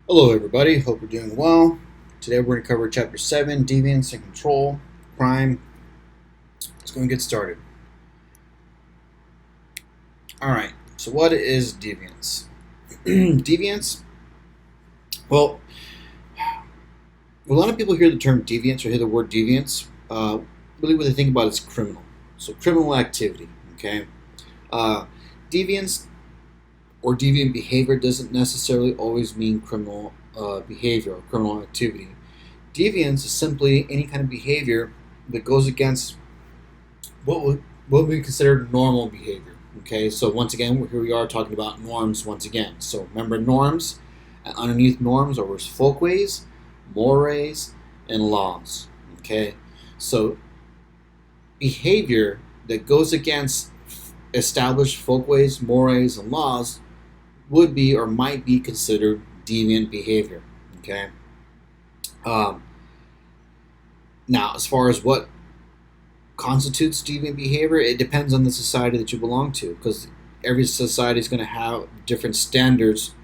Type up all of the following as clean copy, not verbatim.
Hello, everybody. Hope you're doing well. Today we're going to cover Chapter 7 Deviance and Control, Crime. Let's go and get started. Alright, so what is deviance? Deviance, well, a lot of people hear the term deviance or hear the word deviance. Really, what they think about is criminal. So, criminal activity, okay? Uh, Deviance or deviant behavior doesn't necessarily always mean criminal behavior or criminal activity. Deviance is simply any kind of behavior that goes against what we consider normal behavior. Okay, so once again, here we are talking about norms once again. So remember norms, and underneath norms are folkways, mores, and laws. Okay, so behavior that goes against established folkways, mores, and laws would be or might be considered deviant behavior. Okay. Um, Now, as far as what constitutes deviant behavior, it depends on the society that you belong to, because every society is going to have different standards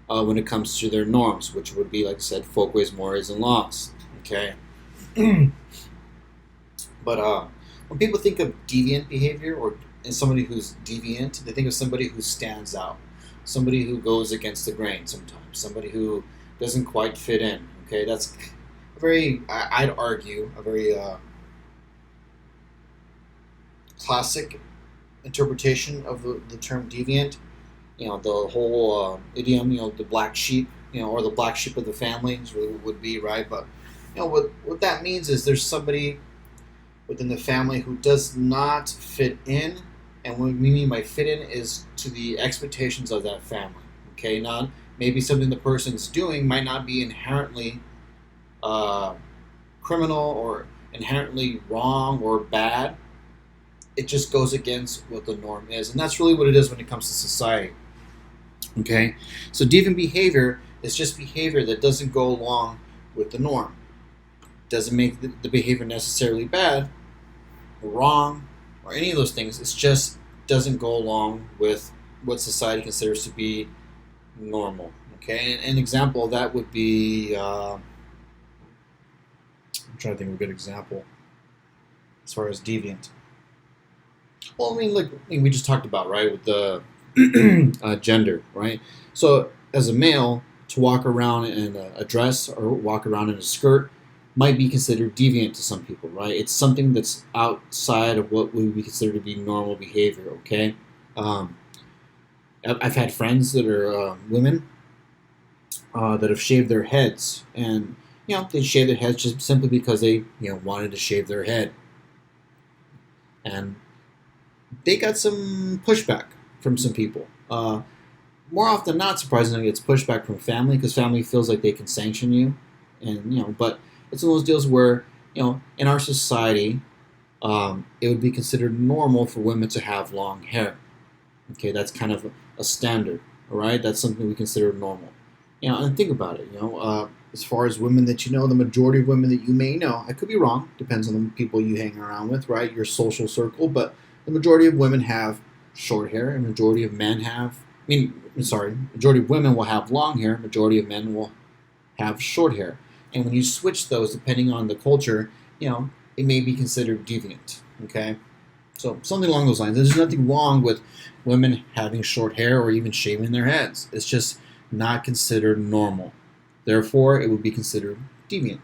when it comes to their norms, which would be, like I said, folkways, mores, and laws. Okay. But when people think of deviant behavior or somebody who's deviant, they think of somebody who stands out, somebody who goes against the grain sometimes, somebody who doesn't quite fit in. Okay, that's a very, I'd argue, a very classic interpretation of the term deviant. You know, the whole idiom, the black sheep, or the black sheep of the family is really what would be, right? But, what that means is there's somebody within the family who does not fit in, and what we mean by fit in is to the expectations of that family. Okay, not maybe something the person's doing might not be inherently criminal or inherently wrong or bad. It just goes against what the norm is, and that's really what it is when it comes to society. Okay, so deviant behavior is just behavior that doesn't go along with the norm. Doesn't make the behavior necessarily bad or wrong or any of those things. It just doesn't go along with what society considers to be normal. Okay, an example of that would be I'm trying to think of a good example as far as deviant. Well, we just talked about, right, with the gender, right? So, as a male, to walk around in a dress or walk around in a skirt might be considered deviant to some people, right? It's something that's outside of what we would consider to be normal behavior, okay? Um, I've had friends that are women that have shaved their heads, and they shave their heads just simply because they wanted to shave their head, and they got some pushback from some people. More often than not, surprisingly, it's pushback from family because family feels like they can sanction you, and but it's one of those deals where in our society, it would be considered normal for women to have long hair. Okay, that's kind of a standard. All right, that's something we consider normal. And think about it. As far as women that the majority of women that you may know, I could be wrong. Depends on the people you hang around with, right? Your social circle, but the majority of women have short hair, and majority of men have. Majority of women will have long hair. Majority of men will have short hair. And when you switch those, depending on the culture, it may be considered deviant. Okay, so something along those lines. There's nothing wrong with women having short hair or even shaving their heads. It's just not considered normal. Therefore, it would be considered deviant.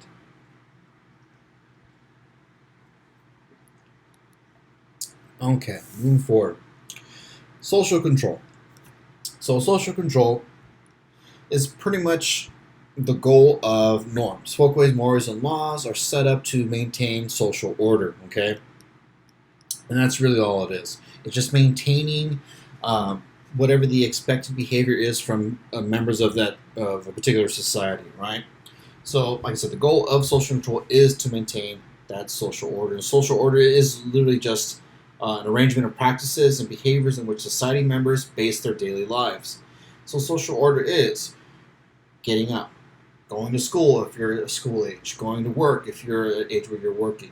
Okay, moving forward. Social control. So, social control is pretty much the goal of norms. Folkways, mores, and laws are set up to maintain social order, okay? And that's really all it is. It's just maintaining whatever the expected behavior is from members of a particular society, right? So, like I said, the goal of social control is to maintain that social order. And social order is literally just an arrangement of practices and behaviors in which society members base their daily lives. So, social order is getting up, going to school if you're a school age, going to work if you're at age where you're working,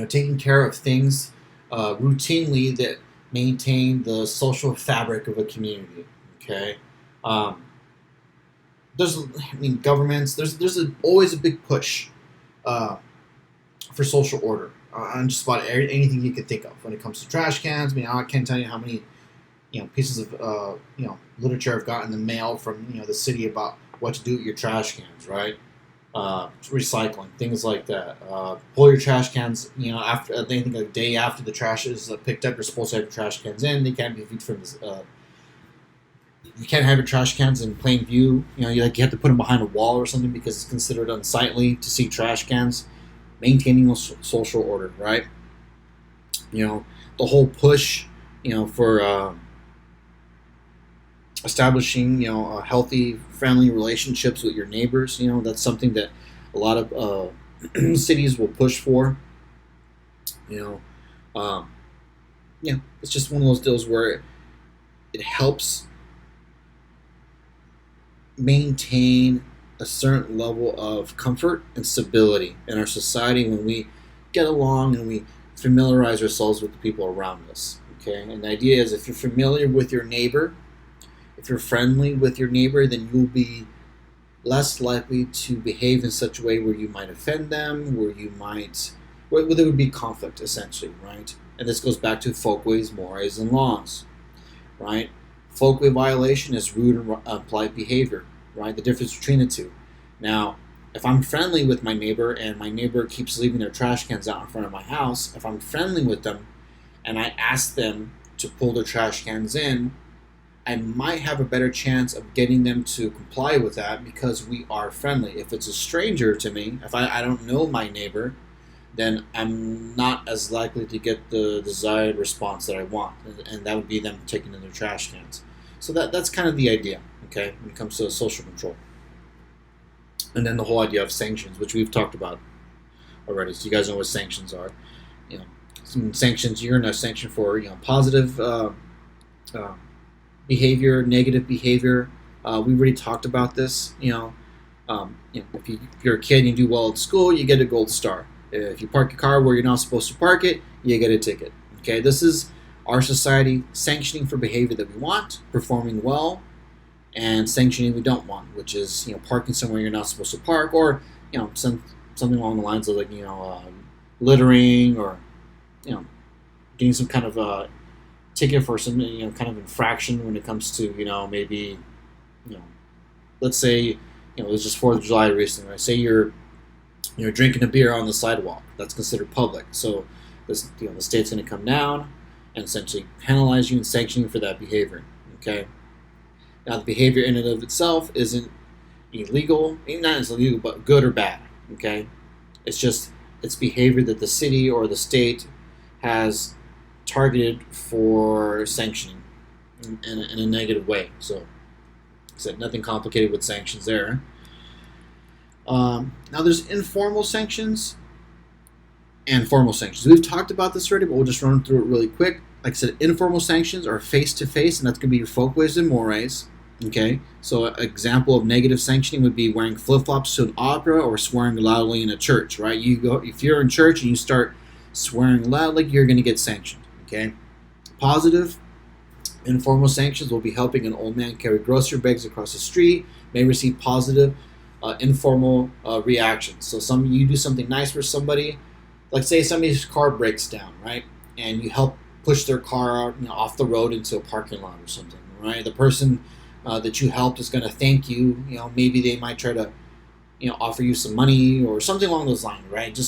taking care of things routinely that maintain the social fabric of a community. Okay, governments. Always a big push for social order on just about anything you can think of when it comes to trash cans. I can't tell you how many pieces of literature I've gotten in the mail from the city about what to do with your trash cans, right? Recycling, things like that. Pull your trash cans. After I think a day after the trash is picked up, you're supposed to have your trash cans in. They can't be viewed from this. You can't have your trash cans in plain view. You have to put them behind a wall or something because it's considered unsightly to see trash cans. Maintaining social order, right? The whole push, for establishing, healthy, friendly relationships with your neighbors. That's something that a lot of cities will push for. It's just one of those deals where it helps maintain a certain level of comfort and stability in our society when we get along and we familiarize ourselves with the people around us. Okay, and the idea is if you're familiar with your neighbor, if you're friendly with your neighbor, then you'll be less likely to behave in such a way where you might offend them, where there would be conflict, essentially, right? And this goes back to folkways, mores, and laws, right? Folkway violation is rude and polite behavior, right? The difference between the two. Now, if I'm friendly with my neighbor and my neighbor keeps leaving their trash cans out in front of my house, if I'm friendly with them and I ask them to pull their trash cans in, I might have a better chance of getting them to comply with that because we are friendly. If it's a stranger to me, if I don't know my neighbor, then I'm not as likely to get the desired response that I want, and that would be them taking in their trash cans. So that's kind of the idea, okay, when it comes to social control. And then the whole idea of sanctions, which we've talked about already. So you guys know what sanctions are. Some sanctions, you're going to sanction for positive behavior, negative behavior. We already talked about this. If you're a kid and you do well at school, you get a gold star. If you park your car where you're not supposed to park it, you get a ticket. Okay, this is our society sanctioning for behavior that we want, performing well, and sanctioning we don't want, which is parking somewhere you're not supposed to park, or something along the lines of littering, or getting some kind of ticket for some kind of infraction when it comes to maybe let's say it was just 4th of July recently. Right? Say you're drinking a beer on the sidewalk. That's considered public. So this the state's going to come down and essentially penalize you and sanction you for that behavior. Okay. Now the behavior in and of itself isn't illegal, not as illegal, but good or bad. Okay. It's behavior that the city or the state has targeted for sanctioning in a negative way. So, nothing complicated with sanctions there. Now, there's informal sanctions and formal sanctions. We've talked about this already, but we'll just run through it really quick. Like I said, informal sanctions are face-to-face, and that's going to be your folkways and mores. Okay, so an example of negative sanctioning would be wearing flip-flops to an opera or swearing loudly in a church, right? If you're in church and you start swearing loudly, you're going to get sanctioned. Okay, positive informal sanctions will be helping an old man carry grocery bags across the street, may receive positive informal reactions. So you do something nice for somebody, like say somebody's car breaks down, right, and you help push their car out, off the road into a parking lot or something, right? The person that you helped is going to thank you. Maybe they might try to offer you some money or something along those lines, right?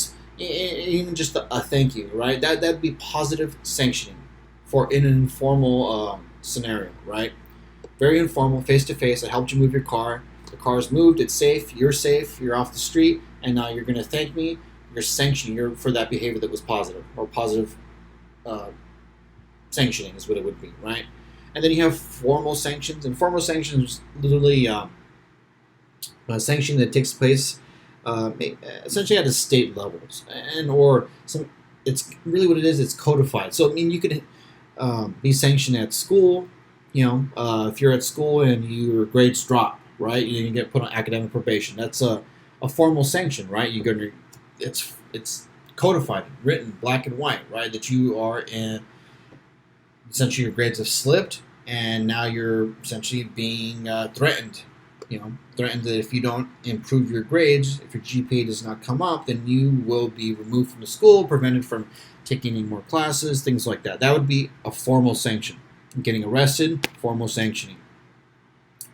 Even just a thank you, right? That'd be positive sanctioning for in an informal scenario, right? Very informal, face to face. I helped you move your car. The car's moved. It's safe. You're off the street, and now you're going to thank me. You're sanctioning for that behavior that was positive, or positive sanctioning is what it would be, right? And then you have formal sanctions, and formal sanctions literally a sanction that takes place essentially at the state levels, it's really what it is. It's codified. So you could be sanctioned at school. If you're at school and your grades drop, right, you get put on academic probation. That's a formal sanction, right? It's codified, written, black and white, right? That you are in. Essentially, your grades have slipped, and now you're essentially being threatened threatened that if you don't improve your grades, if your GPA does not come up, then you will be removed from the school, prevented from taking any more classes, things like that. That would be a formal sanction. Getting arrested, formal sanctioning.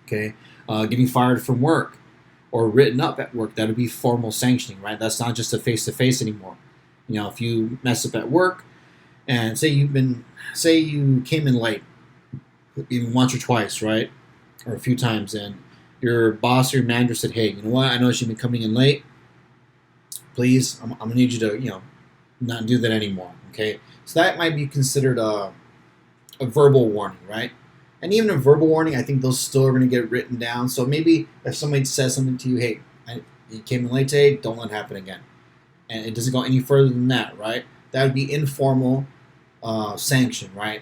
Okay, getting fired from work or written up at work, that would be formal sanctioning, right? That's not just a face-to-face anymore. If you mess up at work and say you came in late, even once or twice, right? Or a few times, and your boss or your manager said, hey, you know what, I noticed you've been coming in late. Please, I'm going to need you to, not do that anymore, okay? So that might be considered a verbal warning, right? And even a verbal warning, I think those still are going to get written down. So maybe if somebody says something to you, hey, you came in late today, don't let it happen again. And it doesn't go any further than that, right? That would be informal sanction, right?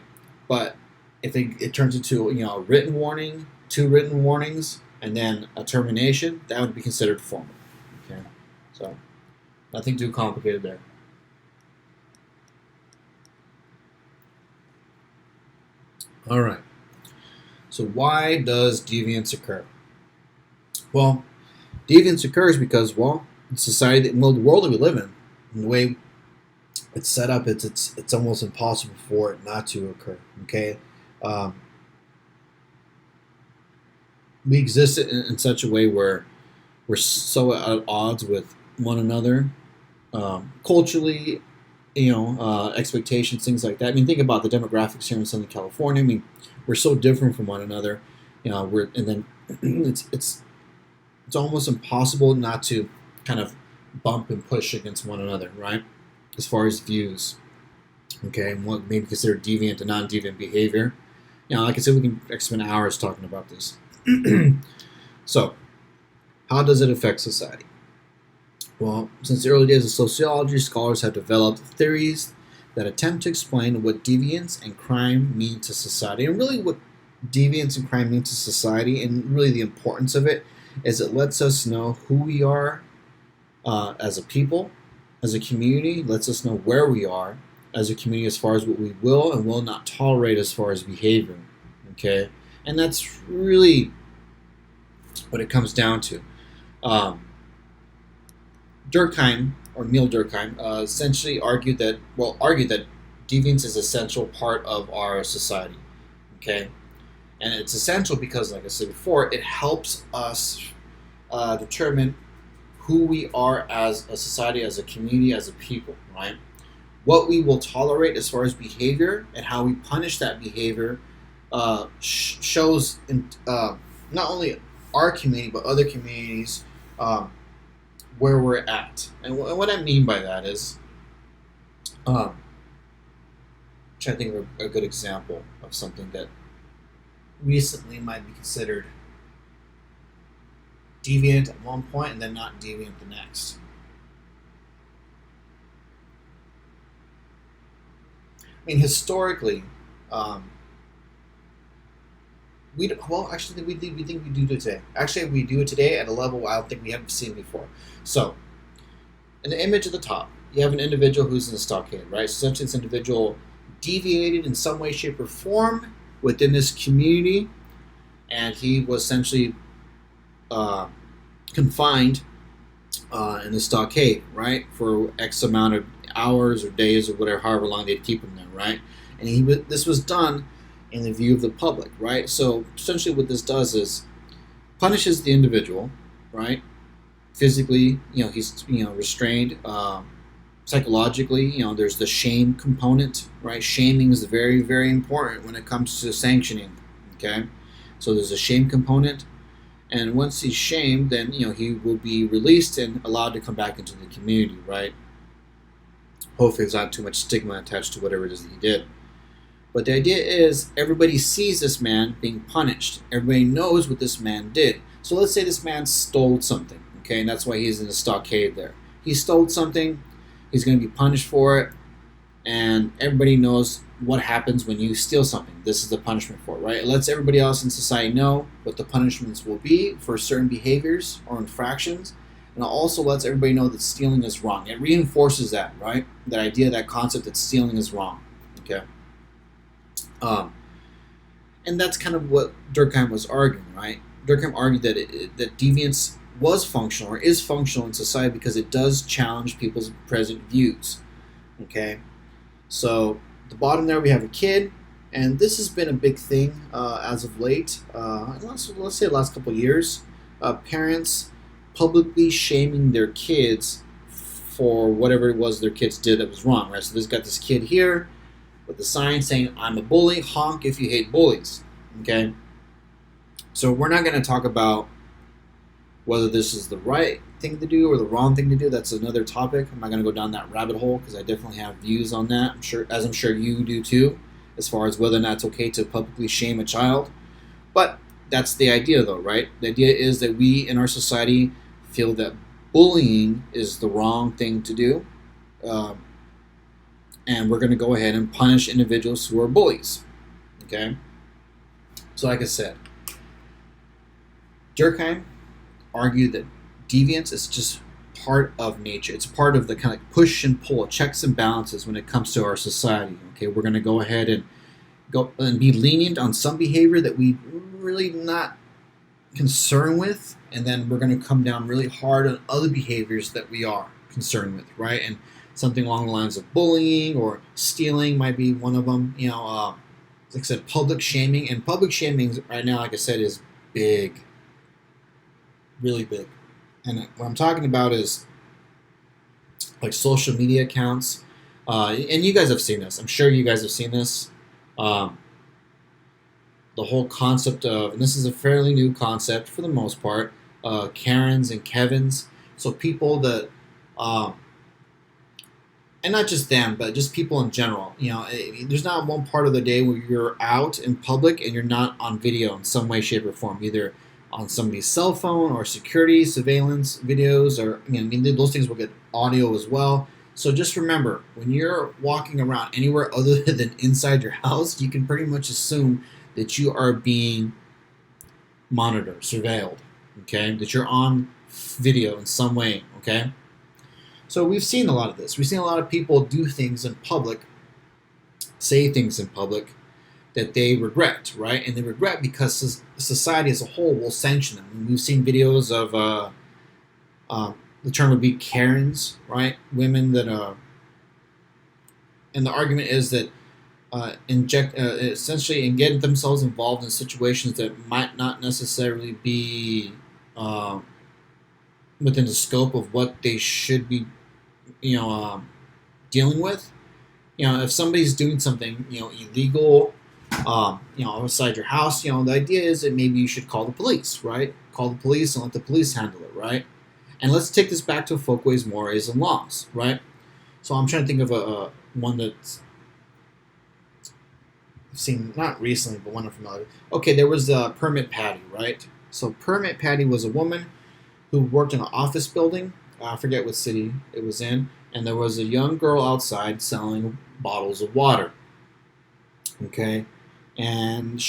But if it turns into a written warning, 2 written warnings, and then a termination, that would be considered formal. Okay, so nothing too complicated there. All right. So why does deviance occur? Well, deviance occurs because, society, the world that we live in, and the way it's set up, it's almost impossible for it not to occur. Okay, we exist in such a way where we're so at odds with one another, culturally, expectations, things like that. I mean, think about the demographics here in Southern California. I mean, we're so different from one another. It's almost impossible not to kind of bump and push against one another, right? As far as views, okay, and what may be considered deviant and non-deviant behavior. Like I said, we can spend hours talking about this. So, how does it affect society? Well, since the early days of sociology, scholars have developed theories that attempt to explain what deviance and crime mean to society. And really what deviance and crime mean to society, and really the importance of it, is it lets us know who we are as a people, as a community, lets us know where we are as a community as far as what we will and will not tolerate as far as behavior. Okay? And that's really what it comes down to. Durkheim, or Neil Durkheim, essentially argued that deviance is an essential part of our society. Okay? And it's essential because, like I said before, it helps us determine who we are as a society, as a community, as a people, right? What we will tolerate as far as behavior and how we punish that behavior shows not only our community but other communities where we're at. And what I mean by that is, I'm trying to think of a good example of something that recently might be considered deviant at one point and then not deviant the next. I mean, historically, we think we do today. Actually, we do it today at a level I don't think we haven't seen before. So, in the image at the top, you have an individual who's in a stockade, right? So essentially, this individual deviated in some way, shape, or form within this community, and he was essentially confined in the stockade, right, for X amount of hours or days or whatever, however long they'd keep him there, right? And this was done in the view of the public, right? So essentially, what this does is punishes the individual, right? Physically, he's restrained. Psychologically, there's the shame component, right? Shaming is very, very important when it comes to sanctioning. Okay, so there's a shame component. And once he's shamed, then he will be released and allowed to come back into the community, right? Hopefully there's not too much stigma attached to whatever it is that he did. But the idea is everybody sees this man being punished. Everybody knows what this man did. So let's say this man stole something, okay? And that's why he's in the stockade there. He stole something. He's going to be punished for it. And everybody knows what happens when you steal something. This is the punishment for it, right? It lets everybody else in society know what the punishments will be for certain behaviors or infractions. And it also lets everybody know that stealing is wrong. It reinforces that, right? That idea, that concept that stealing is wrong, okay? And that's kind of what Durkheim was arguing, right? Durkheim argued that that deviance was functional or is functional in society because it does challenge people's present views. Okay, so at the bottom there we have a kid, and this has been a big thing as of late. Let's say the last couple of years, parents publicly shaming their kids for whatever it was their kids did that was wrong. Right, so there's got this kid here with the sign saying, "I'm a bully. Honk if you hate bullies." Okay, so we're not going to talk about whether this is the right thing to do or the wrong thing to do. That's another topic. I'm not going to go down that rabbit hole because I definitely have views on that. I'm sure you do too, as far as whether or not it's okay to publicly shame a child. But that's the idea, though, right? The idea is that we in our society feel that bullying is the wrong thing to do, and we're going to go ahead and punish individuals who are bullies. Okay. So, like I said, Durkheim argued that deviance is just part of nature. It's part of the kind of push and pull, checks and balances when it comes to our society. Okay, we're going to go ahead and be lenient on some behavior that we really not concerned with, and then we're going to come down really hard on other behaviors that we are concerned with, right? And something along the lines of bullying or stealing might be one of them. Like I said, public shaming. And public shaming right now, like I said, is big. Really big. And what I'm talking about is like social media accounts. And you guys have seen this. I'm sure you guys have seen this. The whole concept of, and this is a fairly new concept for the most part, Karens and Kevins. So people that, and not just them, but just people in general. There's not one part of the day where you're out in public and you're not on video in some way, shape, or form, either on somebody's cell phone or security, surveillance videos, or those things will get audio as well. So just remember, when you're walking around anywhere other than inside your house, you can pretty much assume that you are being monitored, surveilled, okay? That you're on video in some way, okay? So we've seen a lot of this. We've seen a lot of people do things in public, say things in public that they regret, right? And they regret because society as a whole will sanction them. And we've seen videos of, the term would be Karens, right? Women that, and the argument is that essentially and get themselves involved in situations that might not necessarily be within the scope of what they should be, dealing with. If somebody's doing something, illegal, outside your house, the idea is that maybe you should call the police, right? Call the police and let the police handle it, right? And let's take this back to folkways, mores, and laws, right? So I'm trying to think of a one that's I've seen, not recently, but one I'm familiar with. Okay, there was Permit Patty, right? So Permit Patty was a woman who worked in an office building. I forget what city it was in. And there was a young girl outside selling bottles of water. Okay? And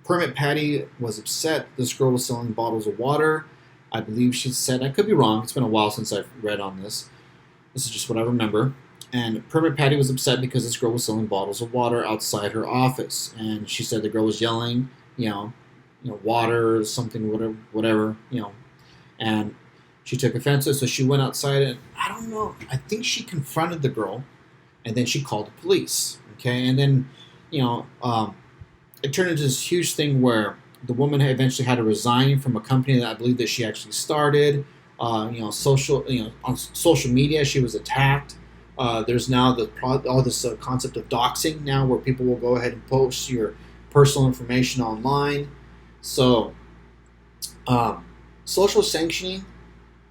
Permit Patty was upset this girl was selling bottles of water. I believe she said, I could be wrong, it's been a while since I've read on this. This is just what I remember. And Permit Patty was upset because this girl was selling bottles of water outside her office. And she said the girl was yelling, water or something, whatever. And she took offense to it, so she went outside and, I don't know, I think she confronted the girl, and then she called the police, okay? And then, it turned into this huge thing where the woman eventually had to resign from a company that I believe that she actually started. On social media, she was attacked. There's now all this concept of doxing now, where people will go ahead and post your personal information online. So, social sanctioning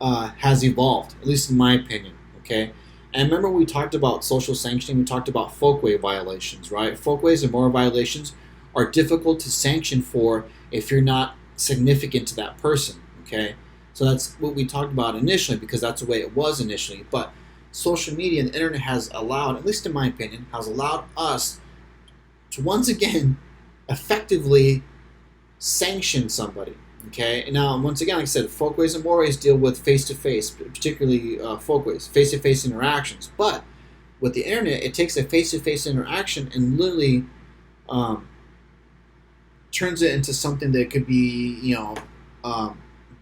has evolved, at least in my opinion, okay? And remember we talked about social sanctioning, we talked about folkway violations, right? Folkways and moral violations are difficult to sanction for if you're not significant to that person, okay? So that's what we talked about initially, because that's the way it was initially. But social media and the internet has allowed, at least in my opinion, has allowed us to once again effectively sanction somebody. Okay, and now once again, like I said, folkways and mores deal with face-to-face, particularly folkways, face-to-face interactions. But with the internet, it takes a face-to-face interaction and literally turns it into something that could be,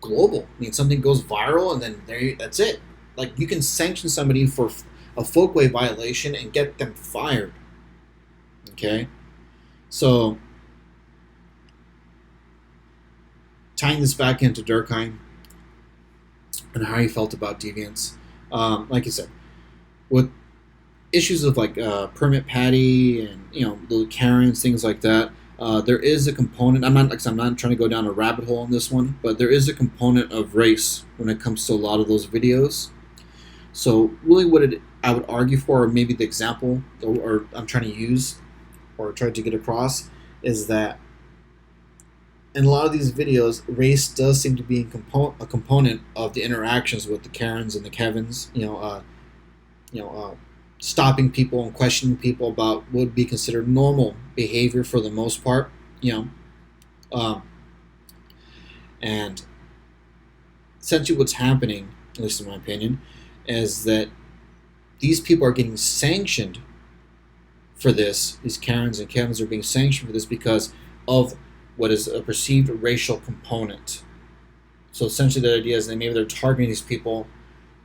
global. I mean, something goes viral, and then that's it. Like, you can sanction somebody for a folkway violation and get them fired. Okay, so tying this back into Durkheim and how he felt about deviance, like I said, with issues of like permit patty and little Karens, things like that. There is a component. I'm not trying to go down a rabbit hole on this one, but there is a component of race when it comes to a lot of those videos. So really, I would argue for, or maybe the example, or I'm trying to use, or try to get across, is that in a lot of these videos, race does seem to be a component of the interactions with the Karens and the Kevins. Stopping people and questioning people about what would be considered normal behavior for the most part, and essentially what's happening, at least in my opinion, is that these people are getting sanctioned for this. These Karens and Kevins are being sanctioned for this because of what is a perceived racial component. So essentially the idea is that maybe they're targeting these people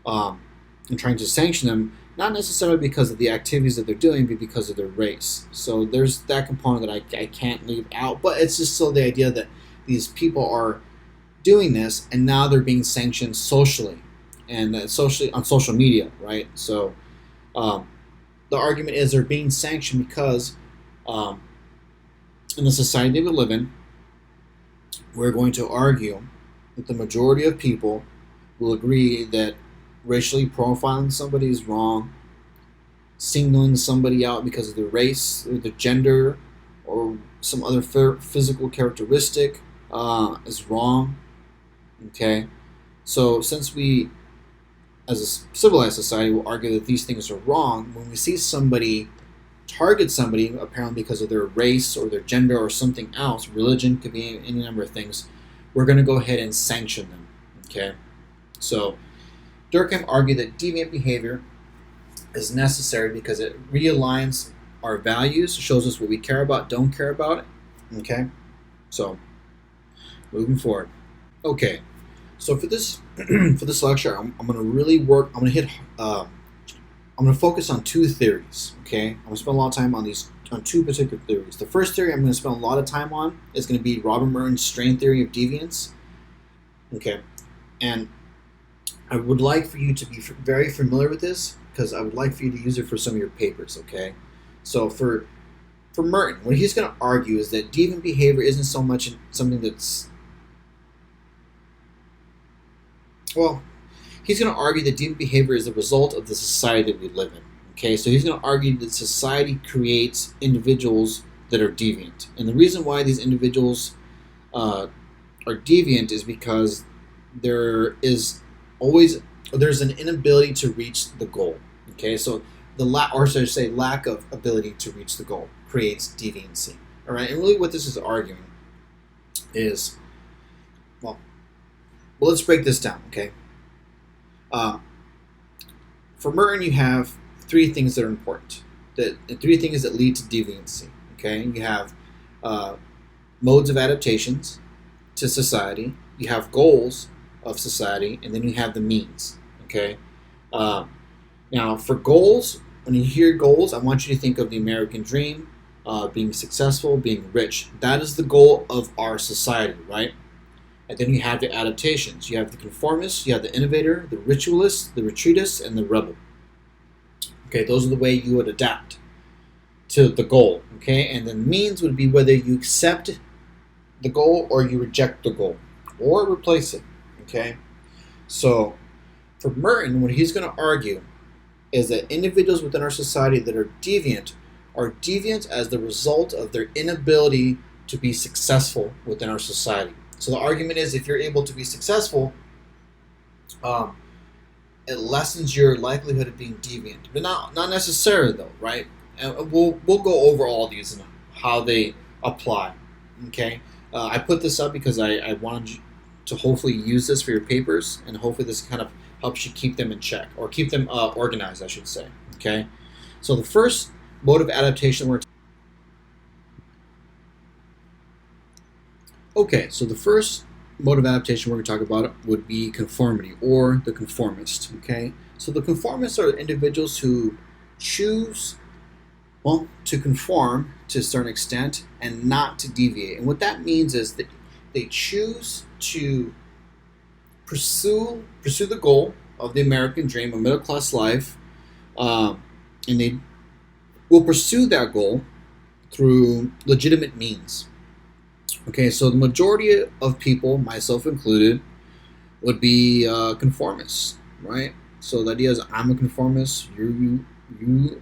and trying to sanction them, not necessarily because of the activities that they're doing, but because of their race. So there's that component that I can't leave out. But it's just still the idea that these people are doing this, and now they're being sanctioned socially, and socially on social media, right? So the argument is they're being sanctioned because in the society we live in, we're going to argue that the majority of people will agree that racially profiling somebody is wrong. Singling somebody out because of their race or their gender or some other physical characteristic is wrong. Okay, so since we, as a civilized society, will argue that these things are wrong, when we see somebody target somebody apparently because of their race or their gender or something else, religion, could be any number of things, we're going to go ahead and sanction them. Okay, so Durkheim argued that deviant behavior is necessary because it realigns our values, shows us what we care about, don't care about it. Okay, so moving forward. Okay, so for this for this lecture, I'm going to really work. I'm going to focus on two theories. Okay, I'm going to spend a lot of time on two particular theories. The first theory I'm going to spend a lot of time on is going to be Robert Merton's strain theory of deviance. Okay, and I would like for you to be very familiar with this, because I would like for you to use it for some of your papers, okay? So for Merton, what he's going to argue is that deviant behavior isn't so much something that's... Well, he's going to argue that deviant behavior is the result of the society that we live in, okay? So he's going to argue that society creates individuals that are deviant. And the reason why these individuals are deviant is because there's an inability to reach the goal. Okay, so lack of ability to reach the goal creates deviancy. All right, and really what this is arguing is, well, let's break this down. Okay, for Merton, you have three things that are important. Three things that lead to deviancy. Okay, you have modes of adaptations to society. You have goals of society, and then you have the means. Okay. Now, for goals, when you hear goals, I want you to think of the American dream, being successful, being rich. That is the goal of our society, right? And then you have the adaptations. You have the conformist, you have the innovator, the ritualist, the retreatist, and the rebel. Okay, those are the way you would adapt to the goal. Okay, and the means would be whether you accept the goal or you reject the goal or replace it. Okay, so for Merton, what he's going to argue is that individuals within our society that are deviant as the result of their inability to be successful within our society. So the argument is, if you're able to be successful, it lessens your likelihood of being deviant, but not necessarily though, right? And we'll go over all these and how they apply. Okay, I put this up because I wanted you to hopefully use this for your papers, and hopefully this kind of helps you keep them in check, or keep them organized, I should say. Okay, so the first mode of adaptation Okay, so the first mode of adaptation we're going to talk about would be conformity, or the conformist. Okay, so the conformists are individuals who choose, well, to conform to a certain extent and not to deviate. And what that means is that they choose to pursue the goal of the American dream, a middle class life, and they will pursue that goal through legitimate means. Okay, so the majority of people, myself included, would be conformists, right? So the idea is I'm a conformist. You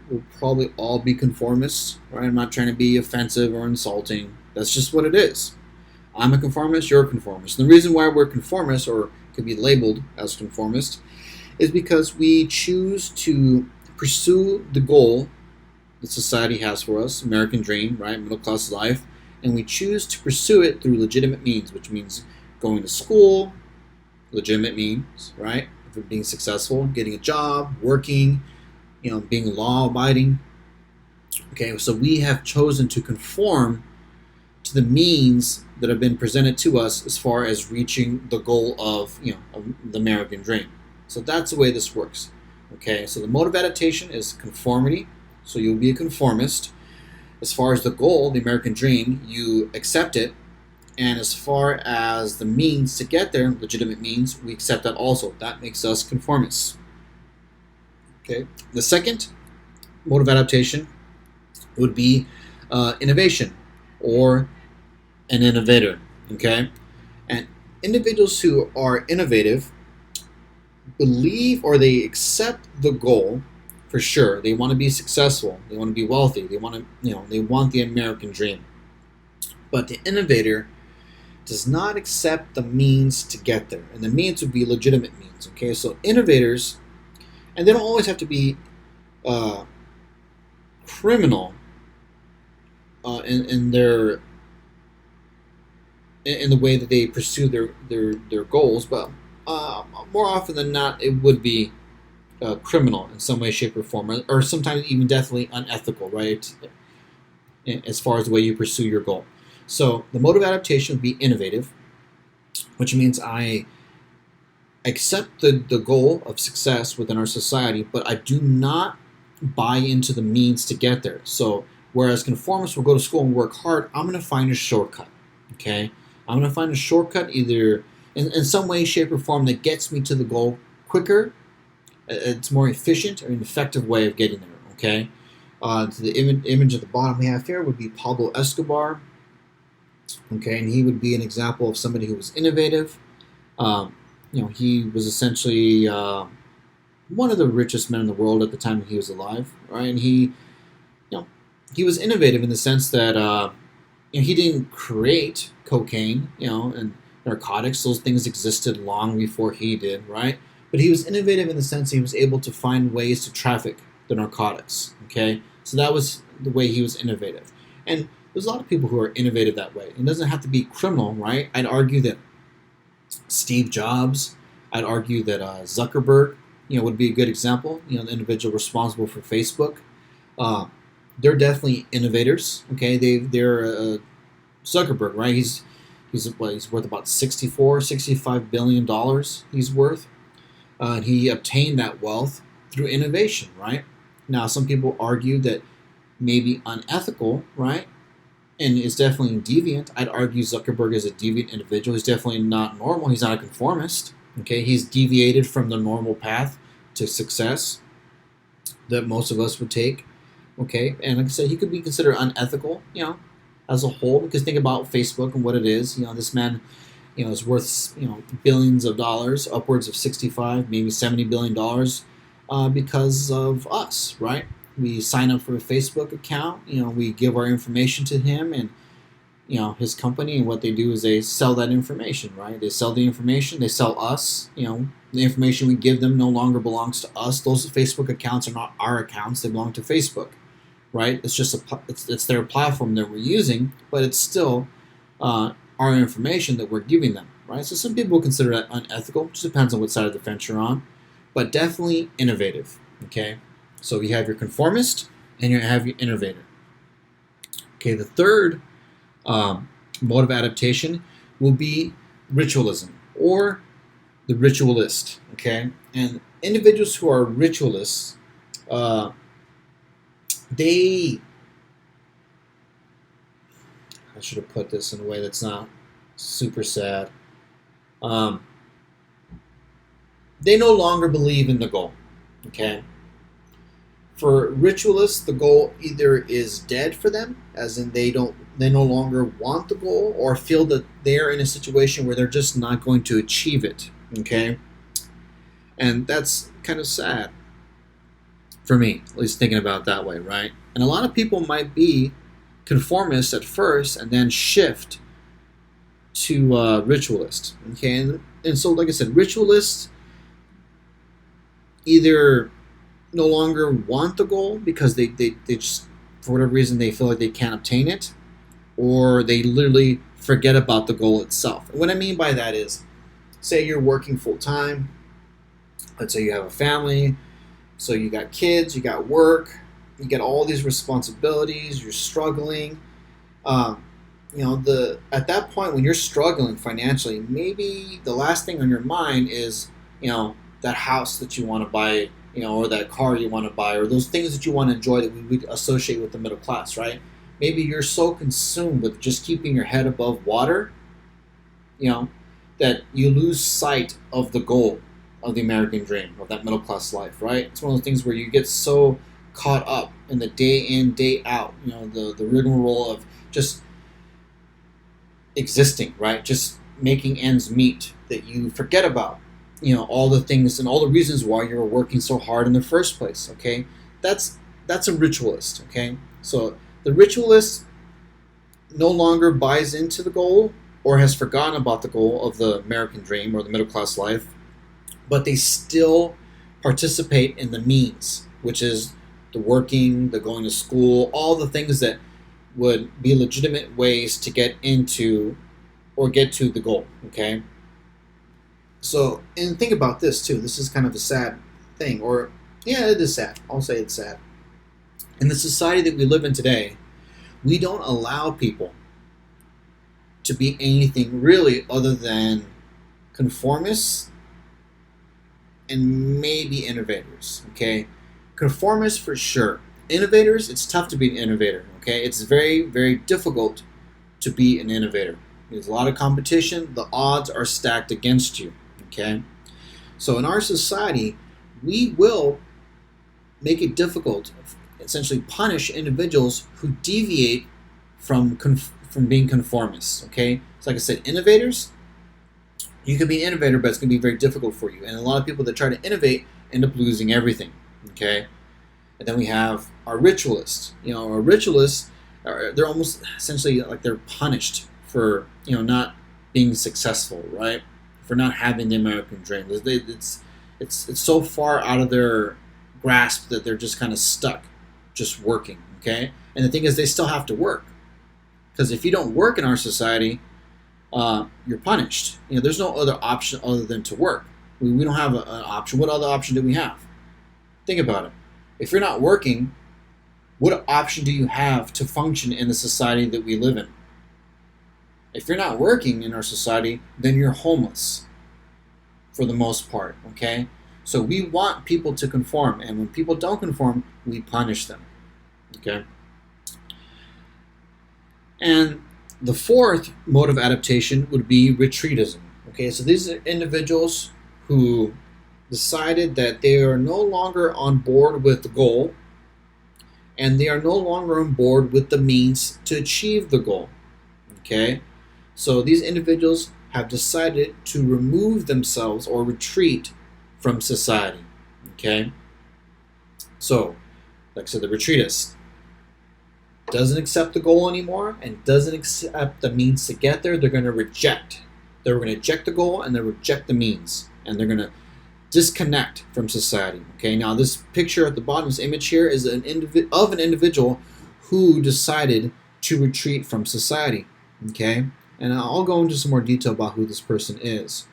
will probably all be conformists, right? I'm not trying to be offensive or insulting. That's just what it is. I'm a conformist. You're a conformist. And the reason why we're conformists, or could be labeled as conformist, is because we choose to pursue the goal that society has for us, American dream, right? Middle class life. And we choose to pursue it through legitimate means, which means going to school, legitimate means, right? For being successful, getting a job, working, being law-abiding. Okay, so we have chosen to conform to the means that have been presented to us as far as reaching the goal of, of the American dream. So that's the way this works. Okay, so the mode of adaptation is conformity. So you'll be a conformist. As far as the goal, the American dream, you accept it. And as far as the means to get there, legitimate means, we accept that also. That makes us conformists. Okay. The second mode of adaptation would be innovation, or an innovator. Okay. And individuals who are innovative believe, or they accept the goal. For sure, they want to be successful. They want to be wealthy. They want to, they want the American dream. But the innovator does not accept the means to get there, and the means would be legitimate means. Okay, so innovators, and they don't always have to be criminal in their in the way that they pursue their goals, but more often than not, it would be criminal in some way, shape, or form, or sometimes even definitely unethical, right? As far as the way you pursue your goal. So the mode of adaptation would be innovative, which means I accept the goal of success within our society, but I do not buy into the means to get there. So whereas conformists will go to school and work hard, I'm going to find a shortcut. Okay, I'm going to find a shortcut either in some way, shape, or form that gets me to the goal quicker. It's more efficient or an effective way of getting there. Okay, to the image at the bottom we have here would be Pablo Escobar. Okay, and he would be an example of somebody who was innovative. He was essentially one of the richest men in the world at the time he was alive, right? And he was innovative in the sense that he didn't create cocaine, and narcotics. Those things existed long before he did, right? But he was innovative in the sense he was able to find ways to traffic the narcotics. Okay, so that was the way he was innovative. And there's a lot of people who are innovative that way. It doesn't have to be criminal, right? I'd argue that Steve Jobs, I'd argue that Zuckerberg, would be a good example. The individual responsible for Facebook. They're definitely innovators. Okay, they're Zuckerberg, right? He's worth about $65 billion. He's worth. He obtained that wealth through innovation, right? Now, some people argue that maybe unethical, right? And is definitely deviant. I'd argue Zuckerberg is a deviant individual. He's definitely not normal. He's not a conformist. Okay, he's deviated from the normal path to success that most of us would take. Okay, and like I said, he could be considered unethical, as a whole. Because think about Facebook and what it is. This man, is worth, billions of dollars, upwards of 65, maybe $70 billion, because of us, right? We sign up for a Facebook account, we give our information to him and, his company, and what they do is they sell that information, right? They sell the information, they sell us, the information we give them no longer belongs to us. Those Facebook accounts are not our accounts, they belong to Facebook, right? It's just it's their platform that we're using, but it's still our information that we're giving them, right? So some people consider that unethical, just depends on what side of the fence you're on, but definitely innovative, okay? So you have your conformist and you have your innovator. Okay, the third mode of adaptation will be ritualism or the ritualist. Okay, and individuals who are ritualists, uh, they I should have put this in a way that's not super sad. Um, they no longer believe in the goal. Okay, for ritualists, the goal either is dead for them, as in they no longer want the goal, or feel that they're in a situation where they're just not going to achieve it. Okay, and that's kind of sad for me, at least thinking about it that way, right? And a lot of people might be conformists at first and then shift to ritualist. Okay, and so like I said, ritualists either no longer want the goal because they just, for whatever reason, they feel like they can't obtain it, or they literally forget about the goal itself. And what I mean by that is, say you're working full time, let's say you have a family, so you got kids, you got work, you get all these responsibilities, you're struggling. At that point when you're struggling financially, maybe the last thing on your mind is, that house that you want to buy, or that car you want to buy, or those things that you want to enjoy that we would associate with the middle class, right? Maybe you're so consumed with just keeping your head above water, that you lose sight of the goal of the American dream, of that middle class life, right? It's one of those things where you get so caught up in the day in, day out, the rigmarole of just existing, right? Just making ends meet, that you forget about, all the things and all the reasons why you were working so hard in the first place, okay? That's a ritualist, okay? So the ritualist no longer buys into the goal or has forgotten about the goal of the American dream or the middle class life, but they still participate in the means, which is the working, the going to school, all the things that would be legitimate ways to get into or get to the goal, okay? So, and think about this too. This is kind of a sad thing, or yeah, it is sad. I'll say it's sad. In the society that we live in today, we don't allow people to be anything really other than conformists and maybe innovators, okay? Conformists for sure. Innovators, it's tough to be an innovator, okay? It's very, very difficult to be an innovator. There's a lot of competition. The odds are stacked against you, okay? So in our society, we will make it difficult, essentially punish individuals who deviate from being conformists, okay? So like I said, innovators, you can be an innovator, but it's going to be very difficult for you. And a lot of people that try to innovate end up losing everything, okay? And then we have our ritualists. Our ritualists, they're almost essentially like they're punished for, not being successful, right? For not having the American dream. It's so far out of their grasp that they're just kind of stuck, just working, okay? And the thing is, they still have to work. Because if you don't work in our society, you're punished. There's no other option other than to work. We don't have an option. What other option do we have? Think about it. If you're not working, what option do you have to function in the society that we live in? If you're not working in our society, then you're homeless for the most part, okay? So we want people to conform, and when people don't conform, we punish them, okay? And the fourth mode of adaptation would be retreatism, okay? So these are individuals who decided that they are no longer on board with the goal, and they are no longer on board with the means to achieve the goal, okay? So these individuals have decided to remove themselves or retreat from society, okay? So, like I said, the retreatist doesn't accept the goal anymore and doesn't accept the means to get there. They're going to reject. They're going to reject the goal and they'll reject the means, and they're going to disconnect from society, okay? Now, this picture at the bottom, this image here, is an individual who decided to retreat from society, okay? And I'll go into some more detail about who this person is,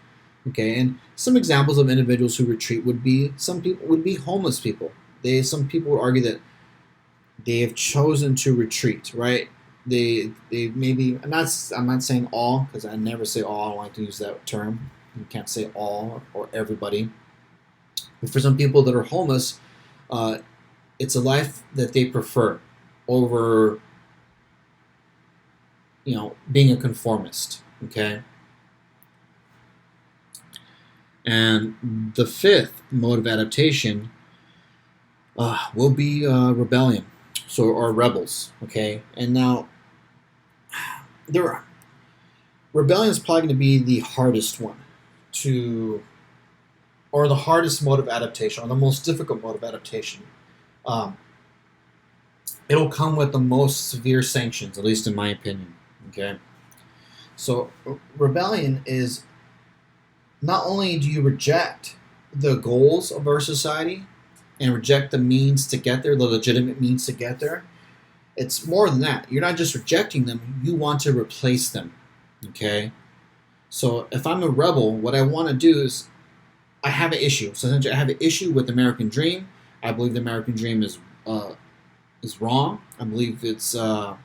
okay? And some examples of individuals who retreat would be, some people would be homeless people. Some people would argue that they have chosen to retreat, right? they maybe I'm not saying all, because I never say all. I don't like to use that term. You can't say all or everybody. But for some people that are homeless, uh, it's a life that they prefer over, being a conformist. Okay. And the fifth mode of adaptation will be rebellion, so or rebels. Okay, and now there, rebellion is probably going to be the hardest one to, or the hardest mode of adaptation, or the most difficult mode of adaptation. Um, it'll come with the most severe sanctions, at least in my opinion. Okay, so rebellion is, not only do you reject the goals of our society and reject the means to get there, the legitimate means to get there, it's more than that. You're not just rejecting them, you want to replace them. Okay? So if I'm a rebel, what I want to do is, I have an issue. So essentially, I have an issue with the American dream. I believe the American dream is wrong. I believe it's a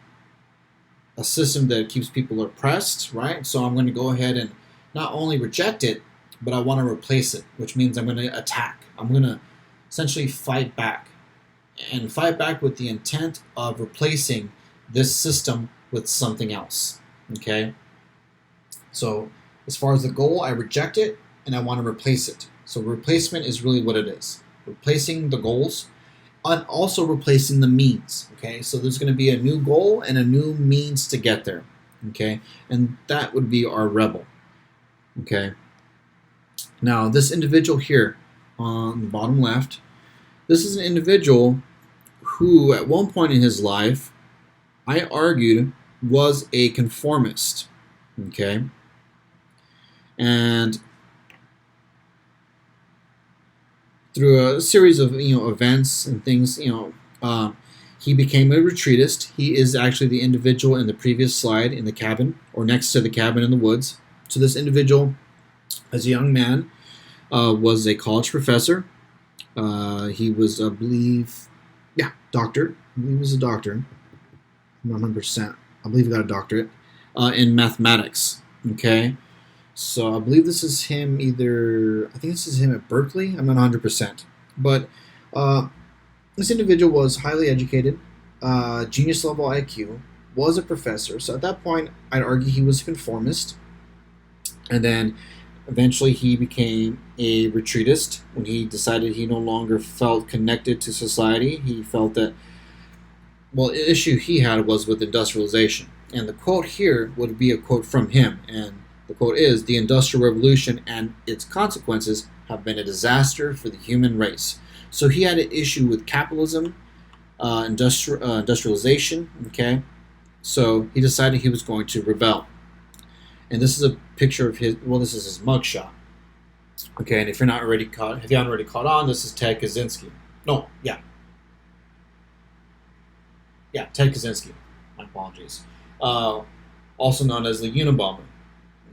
system that keeps people oppressed, right? So I'm going to go ahead and not only reject it, but I want to replace it, which means I'm going to attack. I'm going to essentially fight back, and fight back with the intent of replacing this system with something else. Okay? So as far as the goal, I reject it and I want to replace it. So replacement is really what it is. Replacing the goals and also replacing the means. Okay? So there's going to be a new goal and a new means to get there. Okay? And that would be our rebel. Okay? Now, this individual here on the bottom left, this is an individual who at one point in his life, I argued, was a conformist. Okay? And through a series of events and things, he became a retreatist. He is actually the individual in the previous slide in the cabin, or next to the cabin in the woods. So this individual, as a young man, was a college professor. He was, I believe, doctor. I believe he was a doctor. I'm not 100%. I believe he got a doctorate in mathematics. Okay? So I believe this is him I think this is him at Berkeley. I'm not 100%. But this individual was highly educated, genius level IQ, was a professor. So at that point, I'd argue he was a conformist. And then eventually he became a retreatist when he decided he no longer felt connected to society. He felt that, the issue he had was with industrialization. And the quote here would be a quote from him. And the quote is, "The Industrial Revolution and its consequences have been a disaster for the human race." So he had an issue with capitalism, industrialization, okay? So he decided he was going to rebel. And this is a picture of this is his mugshot. Okay, and if you haven't already caught on, this is Ted Kaczynski. Ted Kaczynski. My apologies. Also known as the Unabomber.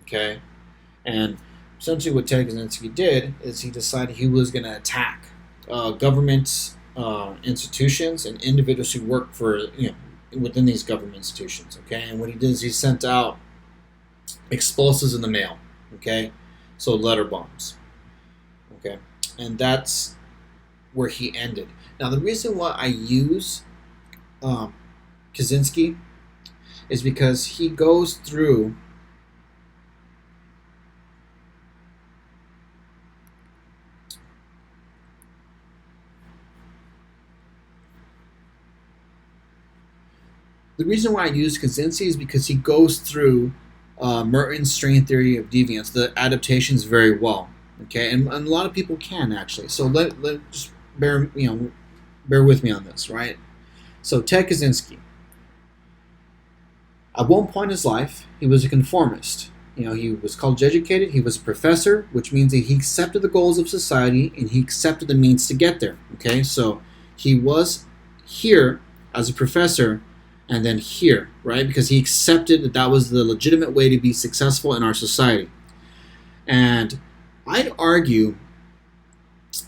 Okay, and essentially what Ted Kaczynski did is he decided he was going to attack government institutions and individuals who work for within these government institutions. Okay, and what he did is he sent out explosives in the mail. Okay, so letter bombs. Okay, and that's where he ended. Now the reason why I use Kaczynski is because he goes through the reason why I use Kaczynski is because he goes through Merton's strain theory of deviance, the adaptations, very well. Okay, and a lot of people can actually. So let just bear with me on this, right? So Ted Kaczynski, at one point in his life, he was a conformist. He was college educated. He was a professor, which means that he accepted the goals of society and he accepted the means to get there. Okay, so he was here as a professor, and then here, right? Because he accepted that was the legitimate way to be successful in our society. And I'd argue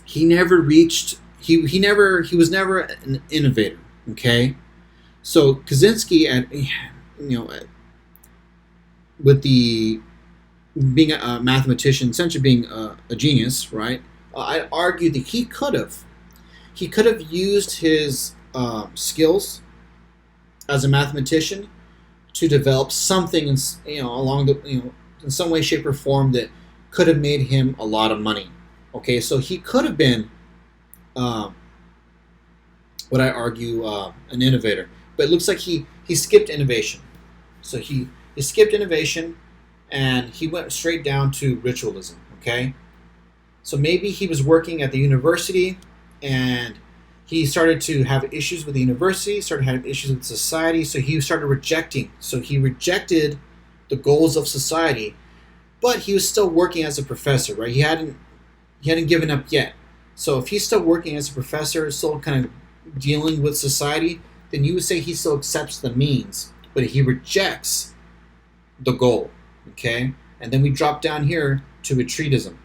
he never reached. He was never an innovator. Okay, So Kaczynski, and with the being a mathematician, essentially being a genius, right? I argue that he could have used his skills as a mathematician to develop something along the in some way, shape, or form that could have made him a lot of money. Okay, so he could have been uh, what I argue an innovator, but it looks like he skipped innovation. So he skipped innovation and he went straight down to ritualism. Okay, so maybe he was working at the university and he started to have issues with the university, started having issues with society, so he started rejecting. So he rejected the goals of society, but he was still working as a professor, right? He hadn't given up yet. So if he's still working as a professor, still kind of dealing with society, then you would say he still accepts the means, but he rejects the goal. Okay? And then we drop down here to retreatism.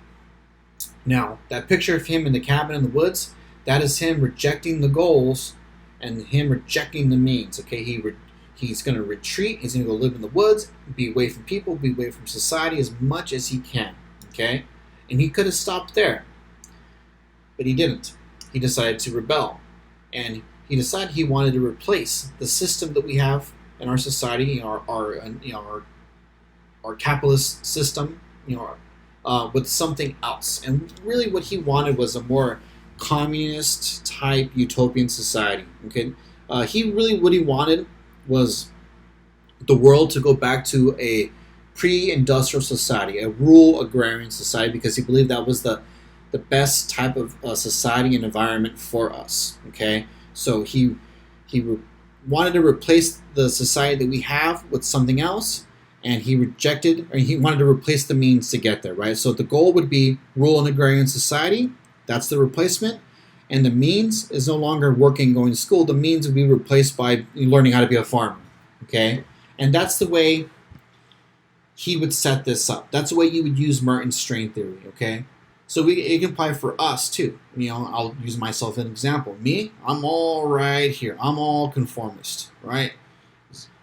Now, that picture of him in the cabin in the woods, that is him rejecting the goals and him rejecting the means. Okay, he's going to retreat. He's going to go live in the woods, be away from people, be away from society as much as he can. Okay, and he could have stopped there, but he didn't. He decided to rebel, and he decided he wanted to replace the system that we have in our society, our capitalist system, with something else. And really, what he wanted was a more communist type utopian society. Okay, what he wanted was the world to go back to a pre-industrial society, a rural agrarian society, because he believed that was the best type of society and environment for us. Okay, so wanted to replace the society that we have with something else, and he wanted to replace the means to get there, right? So the goal would be rural and agrarian society. That's the replacement. And the means is no longer working, going to school. The means would be replaced by learning how to be a farmer, okay? And that's the way he would set this up. That's the way you would use Martin's strain theory, okay? So it can apply for us too. I'll use myself as an example. Me, I'm all right here. I'm all conformist, right?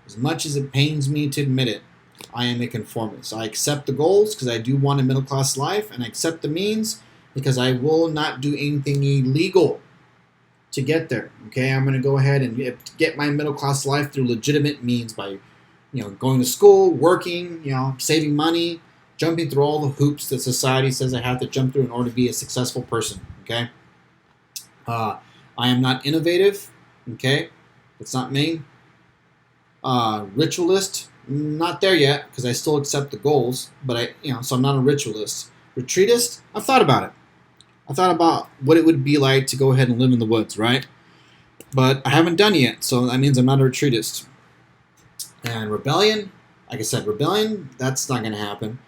As much as it pains me to admit it, I am a conformist. I accept the goals because I do want a middle-class life, and I accept the means because I will not do anything illegal to get there. Okay, I'm going to go ahead and get my middle-class life through legitimate means by, going to school, working, saving money, jumping through all the hoops that society says I have to jump through in order to be a successful person. Okay, I am not innovative. Okay, it's not me. Ritualist. Not there yet because I still accept the goals, but so I'm not a ritualist. Retreatist, I've thought about it. I thought about what it would be like to go ahead and live in the woods, right? But I haven't done it yet, so that means I'm not a retreatist. And rebellion, like I said, that's not going to happen.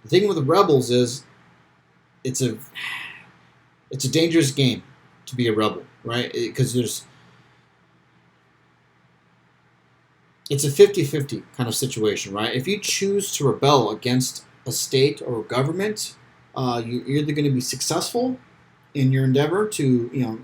The thing with the rebels is it's a dangerous game to be a rebel, right? Because it's a 50-50 kind of situation, right? If you choose to rebel against a state or a government, you're either going to be successful in your endeavor to,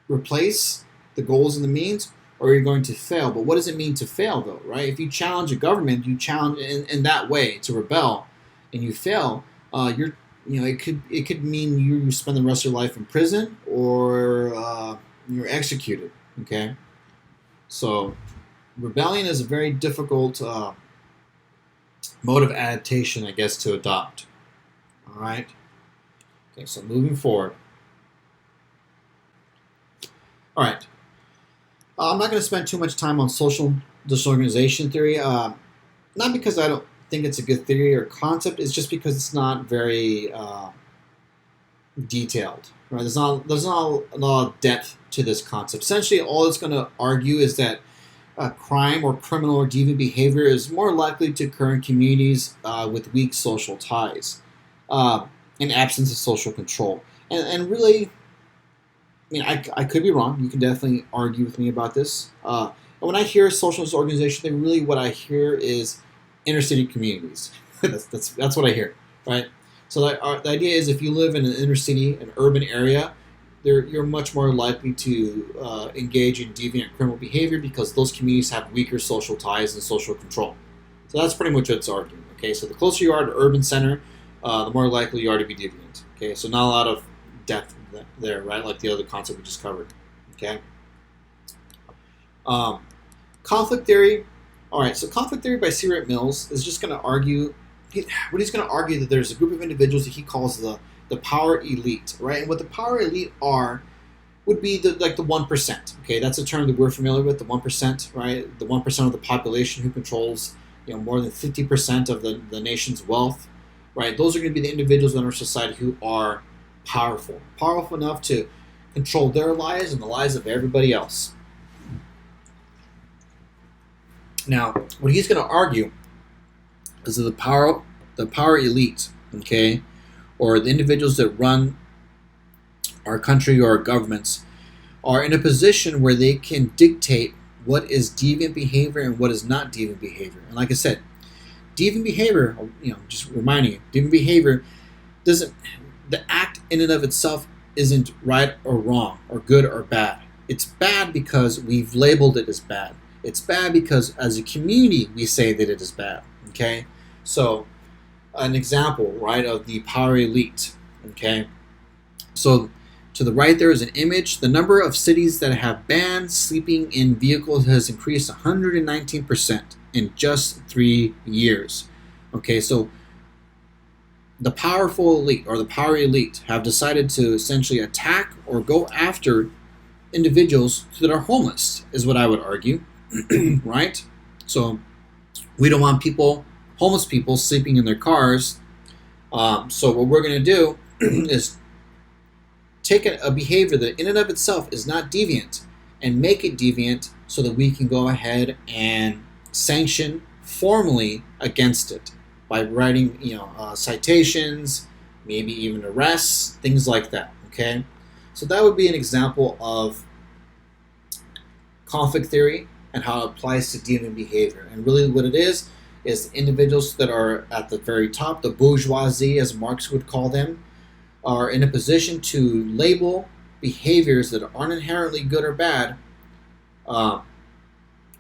replace the goals and the means, or you're going to fail. But what does it mean to fail, though, right? If you challenge a government, you challenge in that way to rebel, and you fail, it could mean you spend the rest of your life in prison or you're executed. Okay, so rebellion is a very difficult mode of adaptation, I guess, to adopt. All right. Okay, so moving forward. All right. I'm not going to spend too much time on social disorganization theory. Not because I don't think it's a good theory or concept. It's just because it's not very detailed. Right? There's not a lot of depth to this concept. Essentially, all it's going to argue is that crime or criminal or deviant behavior is more likely to occur in communities with weak social ties, in absence of social control. And really, I could be wrong. You can definitely argue with me about this. And when I hear social disorganization, then really what I hear is inner city communities. that's what I hear, right? So the idea is if you live in an inner city, an urban area, you're much more likely to engage in deviant criminal behavior because those communities have weaker social ties and social control. So that's pretty much what it's arguing. Okay, so the closer you are to urban center, the more likely you are to be deviant. Okay, so not a lot of depth there, right? Like the other concept we just covered. Okay. Conflict theory. All right, so conflict theory by C. Wright Mills is just going to argue. He's going to argue that there's a group of individuals that he calls the power elite, right? And what the power elite would be the 1%. Okay, that's a term that we're familiar with, the 1%, right? The 1% of the population who controls more than 50% of the nation's wealth, right? Those are going to be the individuals in our society who are powerful enough to control their lives and the lives of everybody else. Now, what he's going to argue is that the power elite, okay, or the individuals that run our country or our governments, are in a position where they can dictate what is deviant behavior and what is not deviant behavior. And like I said, deviant behavior, just reminding you, deviant behavior the act in and of itself isn't right or wrong or good or bad. It's bad because we've labeled it as bad. It's bad because as a community we say that it is bad. Okay, so an example, right, of the power elite. Okay, so to the right there is an image. The number of cities that have banned sleeping in vehicles has increased 119% in just 3 years. Okay, so the powerful elite or the power elite have decided to essentially attack or go after individuals that are homeless, is what I would argue. Right? So we don't want homeless people sleeping in their cars. So what we're going to do is take a behavior that in and of itself is not deviant and make it deviant so that we can go ahead and sanction formally against it by writing, citations, maybe even arrests, things like that. Okay? So that would be an example of conflict theory and how it applies to deviant behavior. And really what it is individuals that are at the very top, the bourgeoisie, as Marx would call them, are in a position to label behaviors that aren't inherently good or bad, or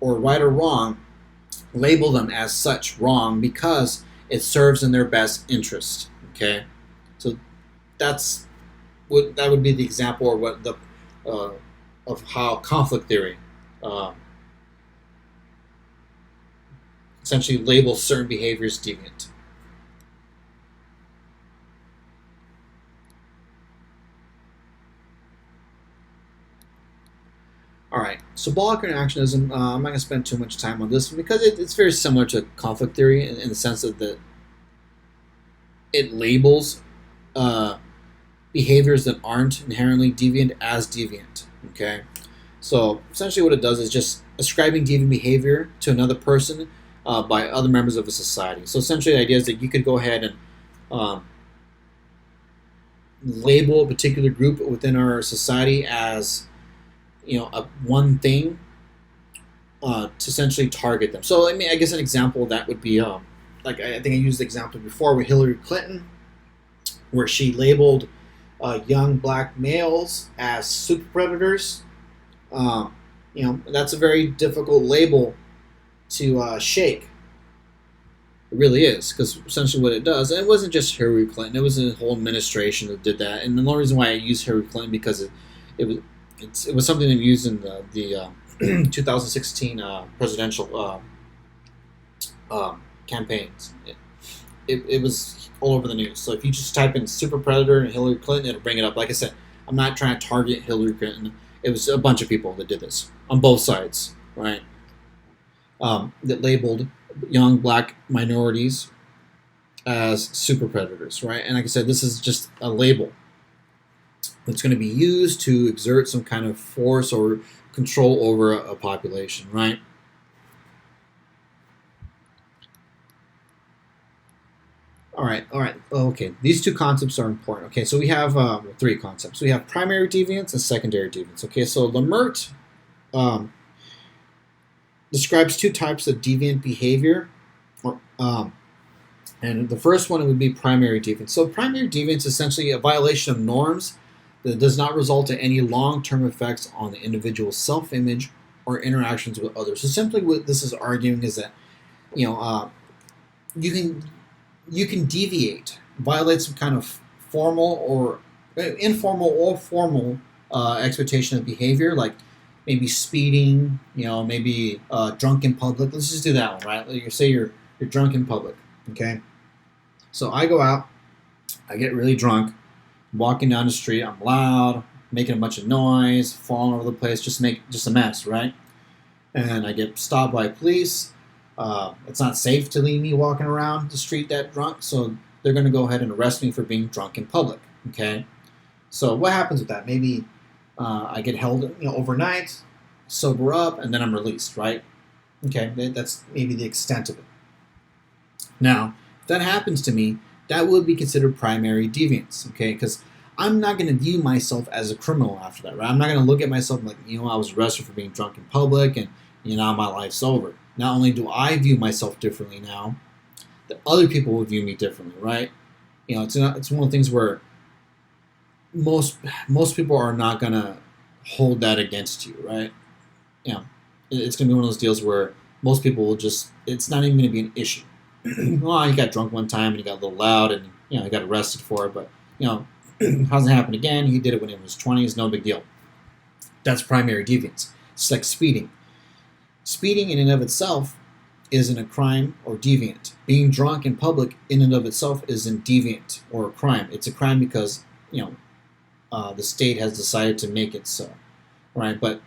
right or wrong, label them as such wrong because it serves in their best interest. Okay? So that would be the example or what of how conflict theory essentially labels certain behaviors deviant. All right, symbolic reactionism. I'm not going to spend too much time on this one because it's very similar to conflict theory in the sense that it labels behaviors that aren't inherently deviant as deviant. Okay, so essentially what it does is just ascribing deviant behavior to another person by other members of a society. So essentially the idea is that you could go ahead and label a particular group within our society as one thing to essentially target them. So I guess an example of that would be like I think I used the example before with Hillary Clinton, where she labeled young black males as super predators. That's a very difficult label to shake. It really is, because essentially what it does, and it wasn't just Hillary Clinton, it was a whole administration that did that. And the only reason why I used Hillary Clinton because it was something that we used in the 2016 presidential campaigns. It was all over the news. So if you just type in super predator and Hillary Clinton, it'll bring it up. Like I said, I'm not trying to target Hillary Clinton. It was a bunch of people that did this on both sides, right? That labeled young black minorities as super predators, right? And like I said, this is just a label that's going to be used to exert some kind of force or control over a population, right? All right. Okay, these two concepts are important. Okay, so we have three concepts. We have primary deviance and secondary deviance. Okay, so Lemert describes two types of deviant behavior, and the first one would be primary deviance. So primary deviance is essentially a violation of norms that does not result in any long-term effects on the individual's self-image or interactions with others. So simply what this is arguing is that, you know, you can deviate, violate some kind of formal or informal or formal expectation of behavior, like maybe speeding, you know, maybe drunk in public. Let's just do that one, right? Like, say you're drunk in public, okay? So I go out, I get really drunk, walking down the street, I'm loud, making a bunch of noise, falling over the place, just a mess, right? And I get stopped by police. It's not safe to leave me walking around the street that drunk, so they're going to go ahead and arrest me for being drunk in public, okay? So what happens with that? Maybe I get held, you know, overnight, sober up, and then I'm released, right? Okay, that's maybe the extent of it. Now, if that happens to me, that would be considered primary deviance, okay? Because I'm not going to view myself as a criminal after that, right? I'm not going to look at myself like, you know, I was arrested for being drunk in public, and, you know, my life's over. Not only do I view myself differently now, that other people will view me differently, right? You know, it's one of the things where most people are not going to hold that against you, right? You know, it's going to be one of those deals where most people will just, it's not even going to be an issue. Well, he got drunk one time and he got a little loud and, you know, he got arrested for it, but, you know, hasn't happened again. He did it when he was 20. It's no big deal. That's primary deviance. It's like speeding. Speeding in and of itself isn't a crime or deviant. Being drunk in public in and of itself isn't deviant or a crime. It's a crime because, you know, the state has decided to make it so, right? But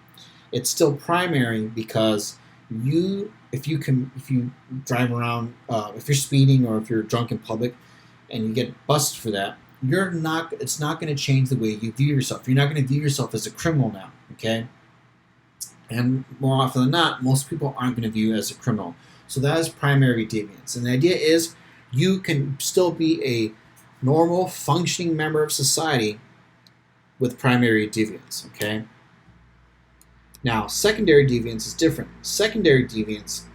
it's still primary because if you drive around, if you're speeding or if you're drunk in public and you get busted for that, it's not going to change the way you view yourself. You're not going to view yourself as a criminal now, okay? And more often than not, most people aren't going to view you as a criminal. So that is primary deviance. And the idea is you can still be a normal, functioning member of society with primary deviance, okay? Now, secondary deviance is different. Secondary deviance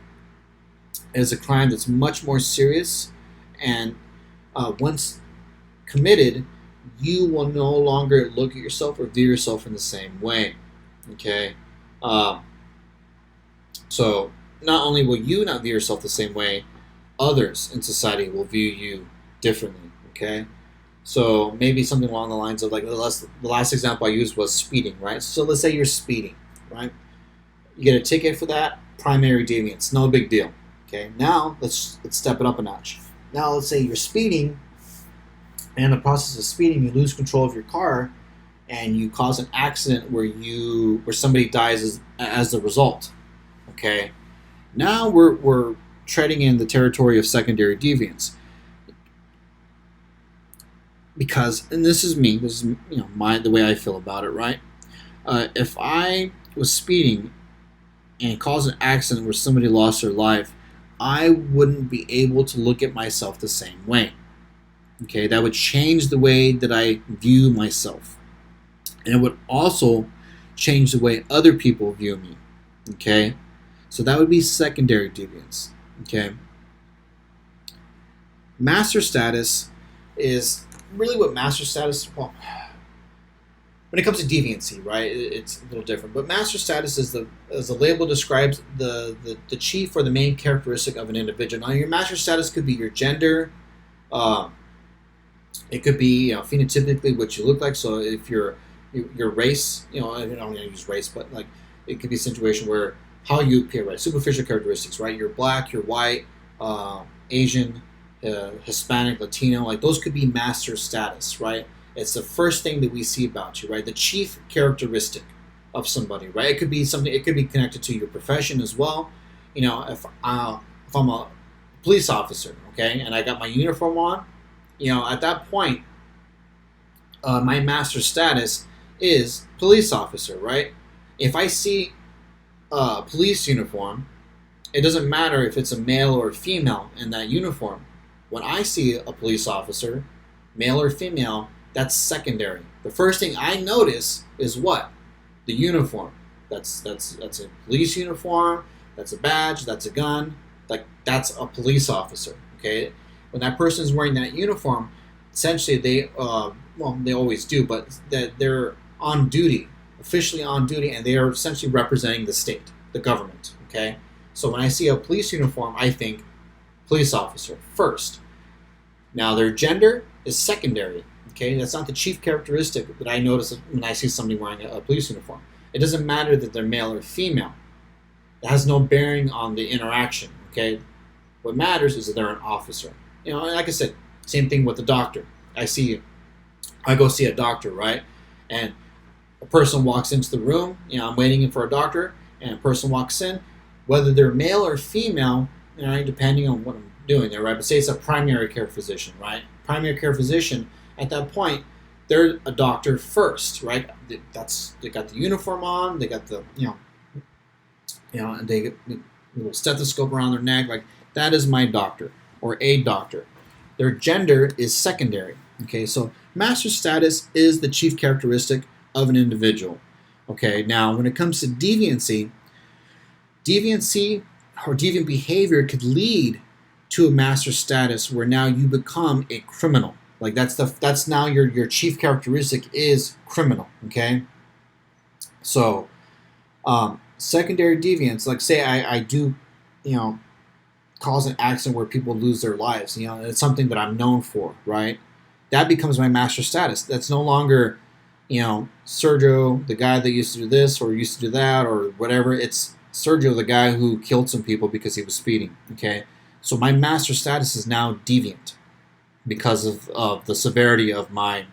is a crime that's much more serious, and once committed, you will no longer look at yourself or view yourself in the same way, okay? So not only will you not view yourself the same way, others in society will view you differently, okay? So maybe something along the lines of, like, the last example I used was speeding, right? So let's say you're speeding, right? You get a ticket for that, primary deviance, no big deal, okay? Now let's step it up a notch. Now let's say you're speeding, and in the process of speeding, you lose control of your car, and you cause an accident where somebody dies as the result, okay? Now we're treading in the territory of secondary deviance. Because, and this is me, this is, you know, the way I feel about it, right? If I was speeding and caused an accident where somebody lost their life, I wouldn't be able to look at myself the same way. Okay, that would change the way that I view myself. And it would also change the way other people view me. Okay, so that would be secondary deviance. Okay, master status is really what master status, well, when it comes to deviancy, right, it's a little different. But master status is the label describes the chief or the main characteristic of an individual. Now, your master status could be your gender. It could be, you know, phenotypically what you look like. So if your race, you know, I don't want to use race, but like it could be a situation where how you appear, right? Superficial characteristics, right? You're black, you're white, Asian, Hispanic, Latino, like those could be master status, right? It's the first thing that we see about you, right? The chief characteristic of somebody, right? It could be something. It could be connected to your profession as well. You know, if I'm a police officer, okay, and I got my uniform on, you know, at that point, my master status is police officer, right? If I see a police uniform, it doesn't matter if it's a male or a female in that uniform. When I see a police officer, male or female, that's secondary. The first thing I notice is what? The uniform. That's a police uniform. That's a badge. That's a gun. Like, that's a police officer. Okay. When that person is wearing that uniform, essentially they well, they always do, but that they're on duty, officially on duty, and they are essentially representing the state, the government. Okay, so when I see a police uniform, I think police officer first. Now their gender is secondary. Okay, that's not the chief characteristic that I notice when I see somebody wearing a police uniform. It doesn't matter that they're male or female. It has no bearing on the interaction. Okay, what matters is that they're an officer. You know, and like I said, same thing with the doctor. I go see a doctor, right? And a person walks into the room. You know, I'm waiting for a doctor, and a person walks in. Whether they're male or female, you know, depending on what I'm doing there, right? But say it's a primary care physician, right? Primary care physician. At that point, they're a doctor first, right? They got the uniform on. They got the and they get the little stethoscope around their neck. Like, that is my doctor or a doctor. Their gender is secondary. Okay, so master status is the chief characteristic of an individual. Okay, now when it comes to deviancy or deviant behavior could lead to a master status where now you become a criminal. Like, that's now your chief characteristic is criminal. Okay, so secondary deviance, like say I do, cause an accident where people lose their lives. It's something that I'm known for, right? That becomes my master status. That's no longer, Sergio, the guy that used to do this or used to do that or whatever. It's Sergio, the guy who killed some people because he was speeding. Okay, so my master status is now deviant because of the severity of my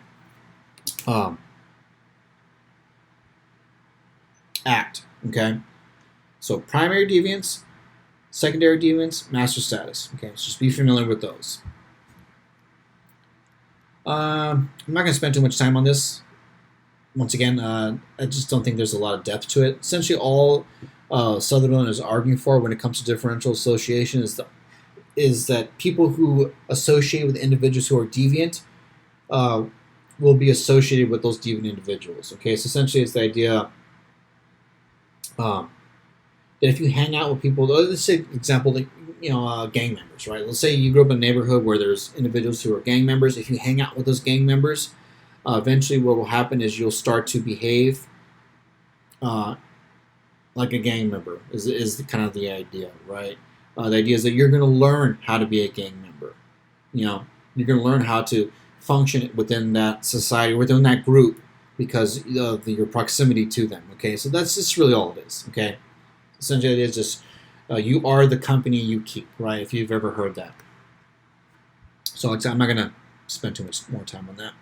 act. Okay, so primary deviance, secondary deviance, master status. Okay, so just be familiar with those. I'm not going to spend too much time on this. Once again, I just don't think there's a lot of depth to it. Essentially, all Sutherland is arguing for when it comes to differential association is that people who associate with individuals who are deviant will be associated with those deviant individuals. Okay, so essentially it's the idea that if you hang out with people, let's say, example, gang members, right? Let's say you grew up in a neighborhood where there's individuals who are gang members. If you hang out with those gang members, eventually what will happen is you'll start to behave like a gang member, is kind of the idea, right? The idea is that you're going to learn how to be a gang member. You're going to learn how to function within that society, within that group, because of your proximity to them. Okay, so that's just really all it is. Okay, essentially it is just you are the company you keep, right? If you've ever heard that. So I'm not going to spend too much more time on that.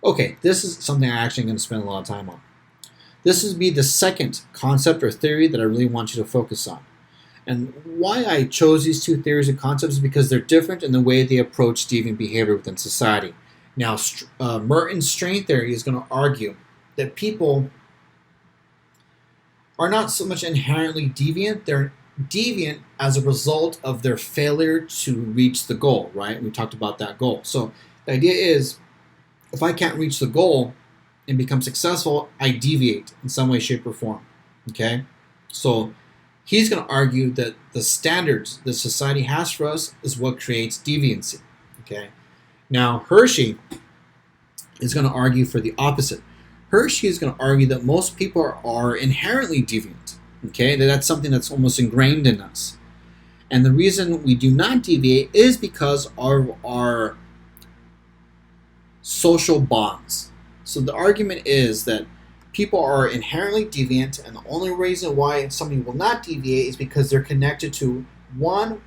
Okay, this is something I'm actually going to spend a lot of time on. This would be the second concept or theory that I really want you to focus on. And why I chose these two theories and concepts is because they're different in the way they approach deviant behavior within society. Now, Merton's strain theory is going to argue that people are not so much inherently deviant. They're deviant as a result of their failure to reach the goal, right? We talked about that goal. So the idea is, if I can't reach the goal and become successful, I deviate in some way, shape, or form. Okay? So he's going to argue that the standards that society has for us is what creates deviancy. Okay? Now, Hershey is going to argue for the opposite. Hershey is going to argue that most people are inherently deviant. Okay? That's something that's almost ingrained in us. And the reason we do not deviate is because of our social bonds. So the argument is that people are inherently deviant, and the only reason why somebody will not deviate is because they're connected to at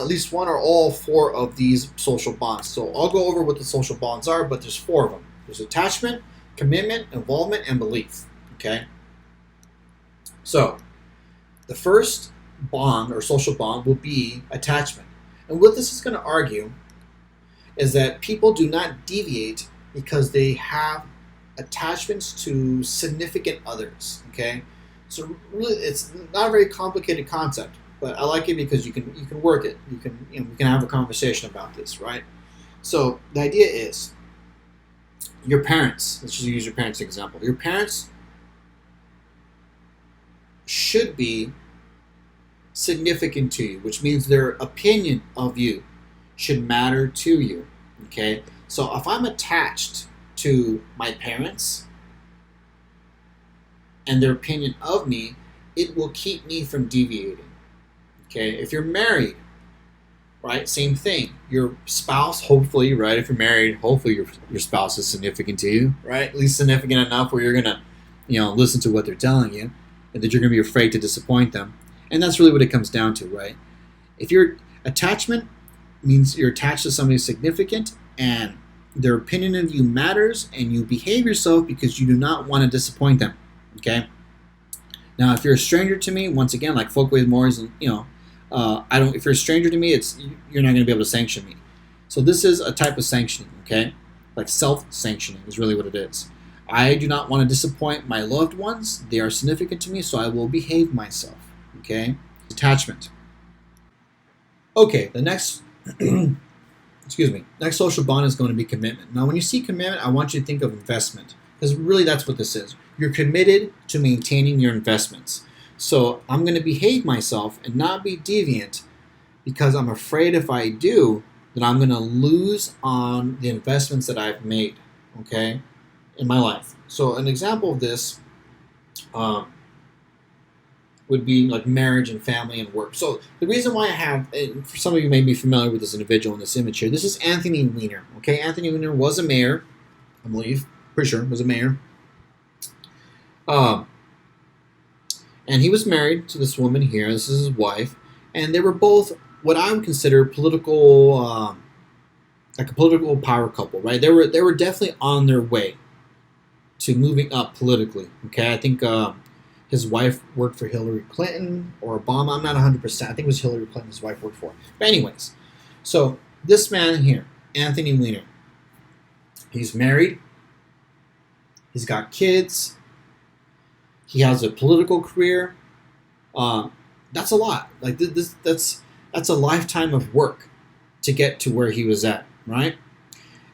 least one or all four of these social bonds. So I'll go over what the social bonds are, but there's four of them. There's attachment, commitment, involvement, and belief. Okay? So the first bond or social bond will be attachment. And what this is going to argue is that people do not deviate because they have attachments to significant others. Okay, so really, it's not a very complicated concept, but I like it because you can work it. We can have a conversation about this, right? So the idea is, your parents. Let's just use your parents' example. Your parents should be significant to you, which means their opinion of you should matter to you. Okay. So if I'm attached to my parents and their opinion of me, it will keep me from deviating. Okay, if you're married, right, same thing. Your spouse, hopefully, right, if you're married, hopefully your spouse is significant to you, right? At least significant enough where you're gonna, listen to what they're telling you, and that you're gonna be afraid to disappoint them. And that's really what it comes down to, right? If your attachment means you're attached to somebody significant and their opinion of you matters, and you behave yourself because you do not want to disappoint them. Okay. Now, if you're a stranger to me, once again, like Folkways Moors, and I don't. If you're a stranger to me, you're not going to be able to sanction me. So this is a type of sanctioning. Okay, like self-sanctioning is really what it is. I do not want to disappoint my loved ones. They are significant to me, so I will behave myself. Okay, attachment. Okay, the next. Next social bond is going to be commitment. Now, when you see commitment, I want you to think of investment, because really that's what this is. You're committed to maintaining your investments. So I'm going to behave myself and not be deviant because I'm afraid if I do, then I'm going to lose on the investments that I've made, okay, in my life. So an example of this would be like marriage and family and work. So the reason why I have, and for some of you may be familiar with this individual in this image here, this is Anthony Weiner. Okay, Anthony Weiner was a mayor, I believe, pretty sure was a mayor. And he was married to this woman here. This is his wife, and they were both what I would consider political, like a political power couple, right? They were definitely on their way to moving up politically. Okay, I think his wife worked for Hillary Clinton or Obama. I'm not 100%. I think it was Hillary Clinton his wife worked for. But anyways, so this man here, Anthony Weiner, he's married. He's got kids. He has a political career. That's a lot. Like that's a lifetime of work to get to where he was at, right?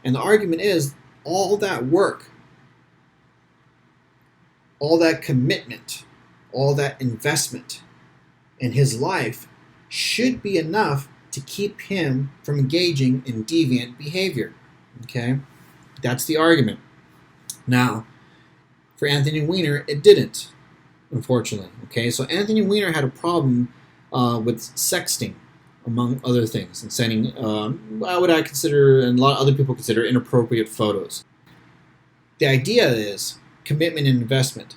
And the argument is all that work, all that commitment, all that investment in his life should be enough to keep him from engaging in deviant behavior. Okay? That's the argument. Now, for Anthony Weiner, it didn't, unfortunately. Okay, so Anthony Weiner had a problem with sexting, among other things, and sending what I consider, and a lot of other people consider, inappropriate photos. The idea is commitment and investment.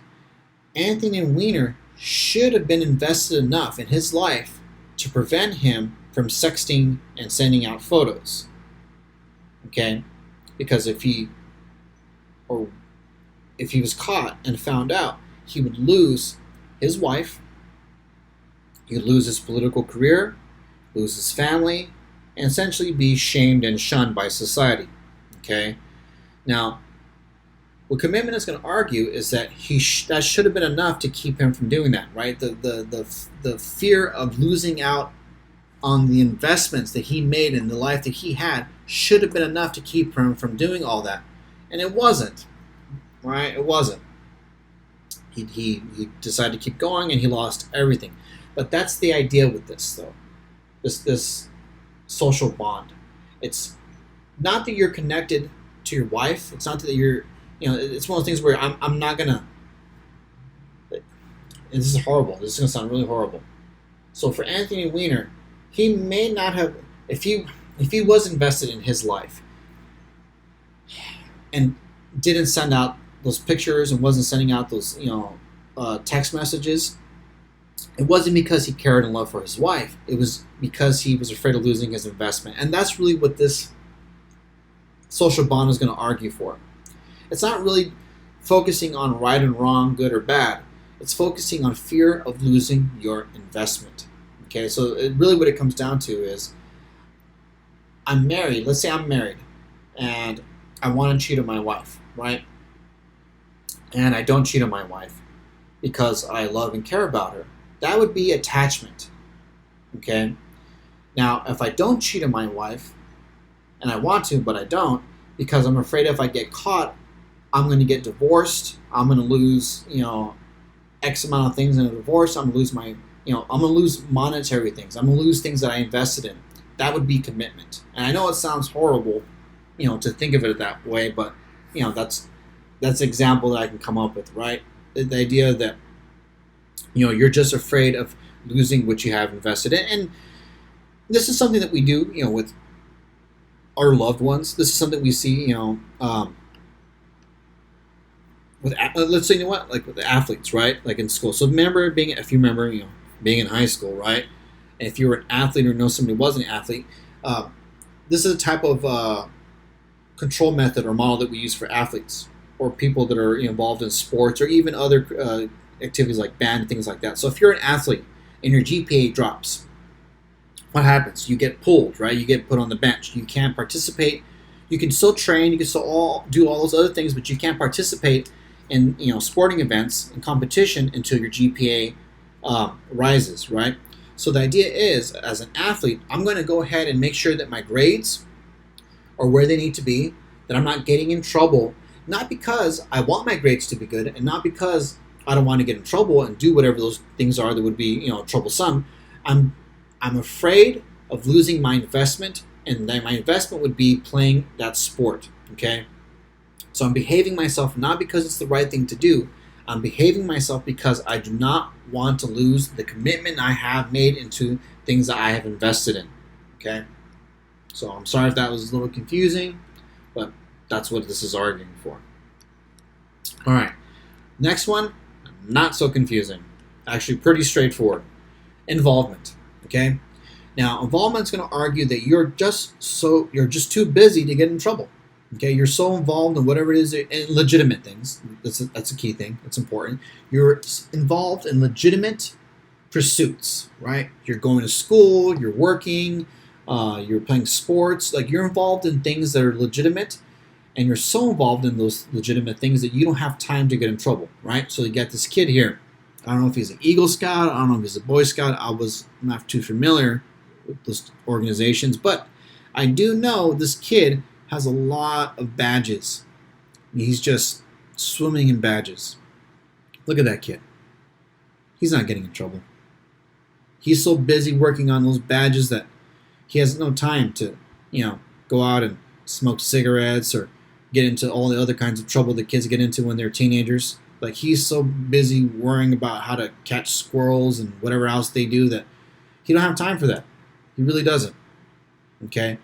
Anthony Weiner should have been invested enough in his life to prevent him from sexting and sending out photos. Okay, because if he was caught and found out, he would lose his wife, he would lose his political career, lose his family, and essentially be shamed and shunned by society. Okay? Now, what commitment is going to argue is that that should have been enough to keep him from doing that, right? The fear of losing out on the investments that he made in the life that he had should have been enough to keep him from doing all that. And it wasn't. Right? It wasn't. He decided to keep going, and he lost everything. But that's the idea with this, though. This social bond. It's not that you're connected to your wife. It's not that you're, it's one of those things where I'm not gonna. And this is horrible. This is gonna sound really horrible. So for Anthony Weiner, he may not have, if he was invested in his life and didn't send out those pictures and wasn't sending out those, text messages, it wasn't because he cared and loved for his wife. It was because he was afraid of losing his investment. And that's really what this social bond is going to argue for. It's not really focusing on right and wrong, good or bad. It's focusing on fear of losing your investment. Okay, so really what it comes down to is, I'm married. Let's say I'm married, and I want to cheat on my wife, right? And I don't cheat on my wife because I love and care about her. That would be attachment. Okay? Now, if I don't cheat on my wife, and I want to, but I don't, because I'm afraid if I get caught, I'm going to get divorced. I'm going to lose, X amount of things in a divorce. I'm going to lose I'm going to lose monetary things. I'm going to lose things that I invested in. That would be commitment. And I know it sounds horrible, to think of it that way, but that's an example that I can come up with, right? The idea that you're just afraid of losing what you have invested in, and this is something that we do, with our loved ones. This is something we see, with let's say, like with the athletes, right? Like in school. So if you remember, being in high school, right? And if you were an athlete or know somebody who was an athlete, this is a type of control method or model that we use for athletes or people that are involved in sports or even other activities like band and things like that. So if you're an athlete and your GPA drops, what happens? You get pulled, right? You get put on the bench. You can't participate. You can still train. You can still do all those other things, but you can't participate in sporting events and competition until your GPA rises, right? So the idea is, as an athlete, I'm going to go ahead and make sure that my grades are where they need to be, that I'm not getting in trouble, not because I want my grades to be good and not because I don't want to get in trouble and do whatever those things are that would be, troublesome. I'm afraid of losing my investment, and then my investment would be playing that sport, okay? So I'm behaving myself not because it's the right thing to do. I'm behaving myself because I do not want to lose the commitment I have made into things that I have invested in, okay? So I'm sorry if that was a little confusing, but that's what this is arguing for. All right, next one, not so confusing. Actually pretty straightforward. Involvement, okay? Now, involvement is going to argue that you're just too busy to get in trouble. Okay, you're so involved in whatever it is, in legitimate things. That's a key thing. It's important. You're involved in legitimate pursuits, right? You're going to school, you're working, you're playing sports. Like, you're involved in things that are legitimate, and you're so involved in those legitimate things that you don't have time to get in trouble, right? So you got this kid here. I don't know if he's an Eagle Scout. I don't know if he's a Boy Scout. I was not too familiar with those organizations, but I do know this kid has a lot of badges. He's just swimming in badges. Look at that kid. He's not getting in trouble. He's so busy working on those badges that he has no time to, go out and smoke cigarettes or get into all the other kinds of trouble that kids get into when they're teenagers. Like, he's so busy worrying about how to catch squirrels and whatever else they do that he don't have time for that. He really doesn't. Okay?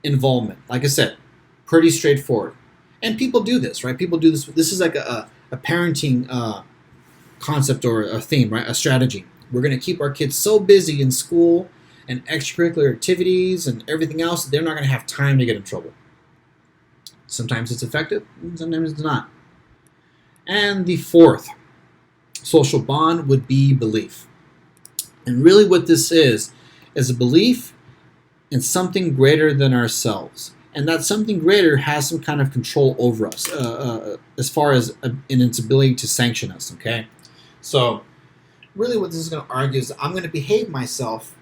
Involvement. Like I said, pretty straightforward. And people do this, right? People do this. This is like a parenting concept or a theme, right? A strategy. We're going to keep our kids so busy in school and extracurricular activities and everything else that they're not going to have time to get in trouble. Sometimes it's effective, and sometimes it's not. And the fourth social bond would be belief. And really what this is a belief in something greater than ourselves. And that something greater has some kind of control over us as far as in its ability to sanction us, okay? So really what this is going to argue is that I'm going to behave myself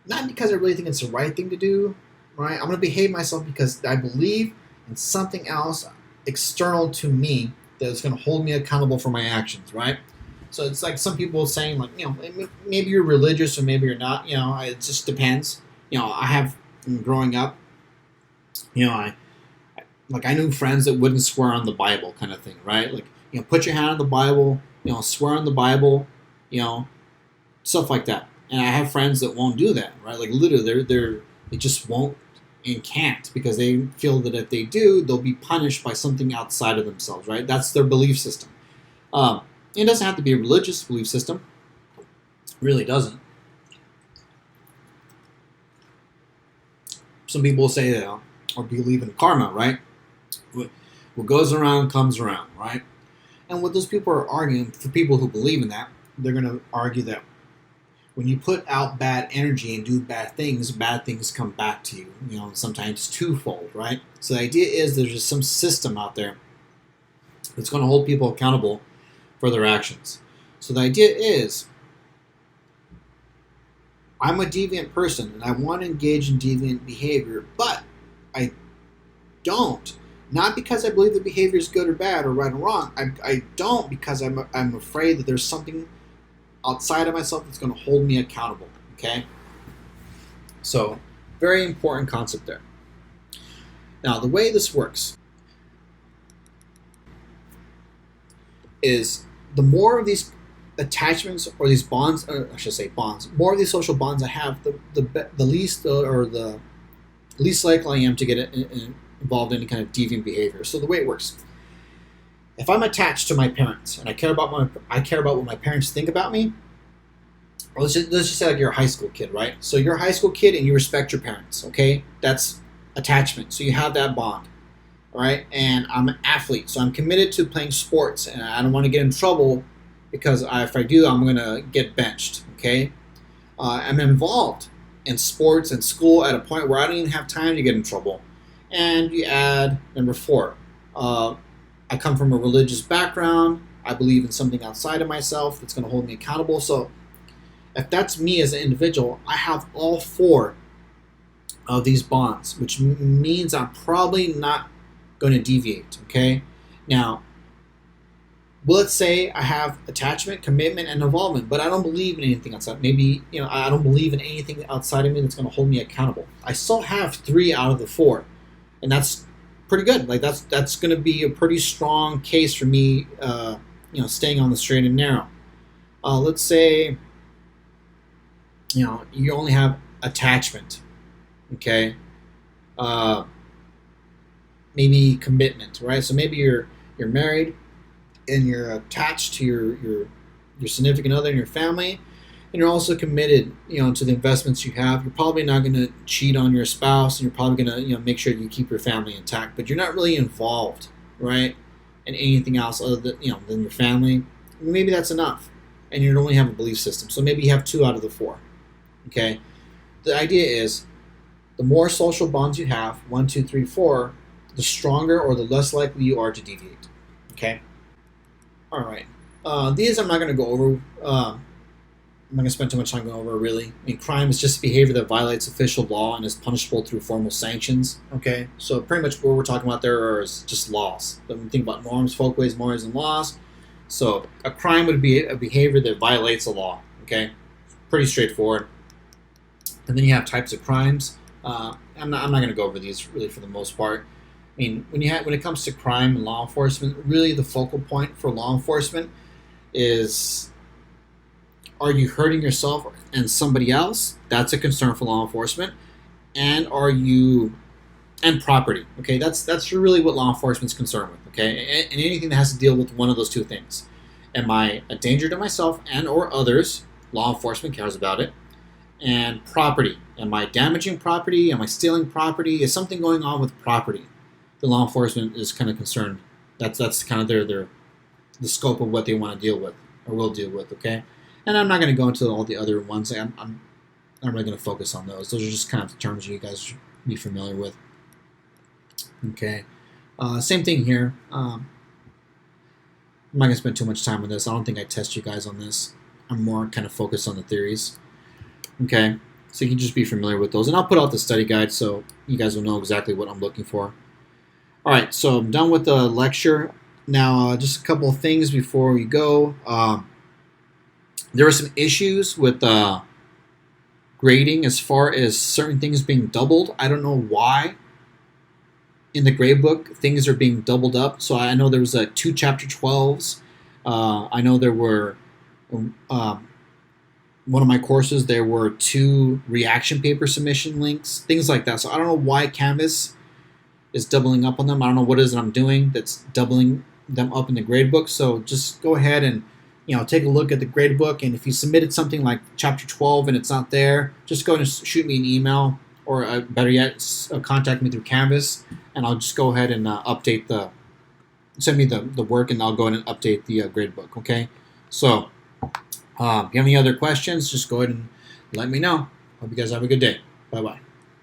not because I really think it's the right thing to do, right? I'm going to behave myself because I believe in something else external to me that is going to hold me accountable for my actions, right? So it's like some people saying, like, maybe you're religious or maybe you're not. It just depends. I have, growing up, I knew friends that wouldn't swear on the Bible, kind of thing, right? Like, put your hand on the Bible, swear on the Bible, stuff like that. And I have friends that won't do that, right? Like, literally, they just won't and can't because they feel that if they do, they'll be punished by something outside of themselves, right? That's their belief system. It doesn't have to be a religious belief system. It really doesn't. Some people say that or believe in karma, right? What goes around comes around, right? And what those people are arguing, for people who believe in that, they're going to argue that when you put out bad energy and do bad things come back to you, sometimes twofold, right? So the idea is there's just some system out there that's going to hold people accountable for their actions. So the idea is, I'm a deviant person and I want to engage in deviant behavior, but I don't. Not because I believe the behavior is good or bad or right or wrong. I don't because I'm afraid that there's something outside of myself that's going to hold me accountable. Okay? So, very important concept there. Now, the way this works is the more of these attachments or these bonds, or I should say bonds, more of these social bonds I have, the least or the least likely I am to get involved in any kind of deviant behavior. So the way it works, if I'm attached to my parents and I care about what my parents think about me, or let's just say like you're a high school kid, right? So you're a high school kid and you respect your parents, okay? That's attachment. So you have that bond, all right? And I'm an athlete, so I'm committed to playing sports, and I don't want to get in trouble because if I do, I'm going to get benched, okay? I'm involved in sports and school at a point where I don't even have time to get in trouble. And you add number 4. I come from a religious background. I believe in something outside of myself that's going to hold me accountable. So if that's me as an individual, I have all 4 of these bonds, which means I'm probably not going to deviate, okay? Now, let's say I have attachment, commitment, and involvement, but I don't believe in anything outside. Maybe, I don't believe in anything outside of me that's going to hold me accountable. I still have 3 out of the 4, and that's pretty good. Like that's going to be a pretty strong case for me, staying on the straight and narrow. Let's say, you only have attachment, okay? Maybe commitment, right? So maybe you're married and you're attached to your significant other and your family, and you're also committed, to the investments you have. You're probably not going to cheat on your spouse, and you're probably going to, make sure you keep your family intact. But you're not really involved, right, in anything else other than your family. Maybe that's enough, and you only have a belief system. So maybe you have 2 out of the 4. Okay, the idea is the more social bonds you have, 1, 2, 3, 4, the stronger or the less likely you are to deviate. Okay. All right. These I'm not going to go over. I'm not going to spend too much time going over, really. I mean, crime is just behavior that violates official law and is punishable through formal sanctions. Okay, so pretty much what we're talking about there is just laws. When we think about norms, folkways, mores, and laws. So a crime would be a behavior that violates a law. Okay, pretty straightforward. And then you have types of crimes. I'm not going to go over these really for the most part. I mean, when it comes to crime and law enforcement, really the focal point for law enforcement is, are you hurting yourself and somebody else? That's a concern for law enforcement. And property. Okay, that's really what law enforcement's concerned with. Okay, and anything that has to deal with one of those 2 things. Am I a danger to myself and or others? Law enforcement cares about it. And property. Am I damaging property? Am I stealing property? Is something going on with property? The law enforcement is kind of concerned. That's kind of the scope of what they want to deal with or will deal with. Okay. And I'm not going to go into all the other ones. I'm not really going to focus on those. Those are just kind of the terms you guys should be familiar with. Okay. Same thing here. I'm not going to spend too much time on this. I don't think I test you guys on this. I'm more kind of focused on the theories. Okay. So you can just be familiar with those. And I'll put out the study guide so you guys will know exactly what I'm looking for. All right. So I'm done with the lecture. Now, just a couple of things before we go. There were some issues with grading as far as certain things being doubled. I don't know why in the grade book things are being doubled up. So I know there was 2 chapter 12s. I know there were one of my courses, there were 2 reaction paper submission links, things like that. So I don't know why Canvas is doubling up on them. I don't know what it is that I'm doing that's doubling them up in the grade book. So just go ahead and take a look at the grade book, and if you submitted something like chapter 12 and it's not there, just go and shoot me an email, or better yet, contact me through Canvas, and I'll just go ahead and send me the work, and I'll go ahead and update the grade book. Okay, so if you have any other questions, just go ahead and let me know. Hope you guys have a good day. Bye bye.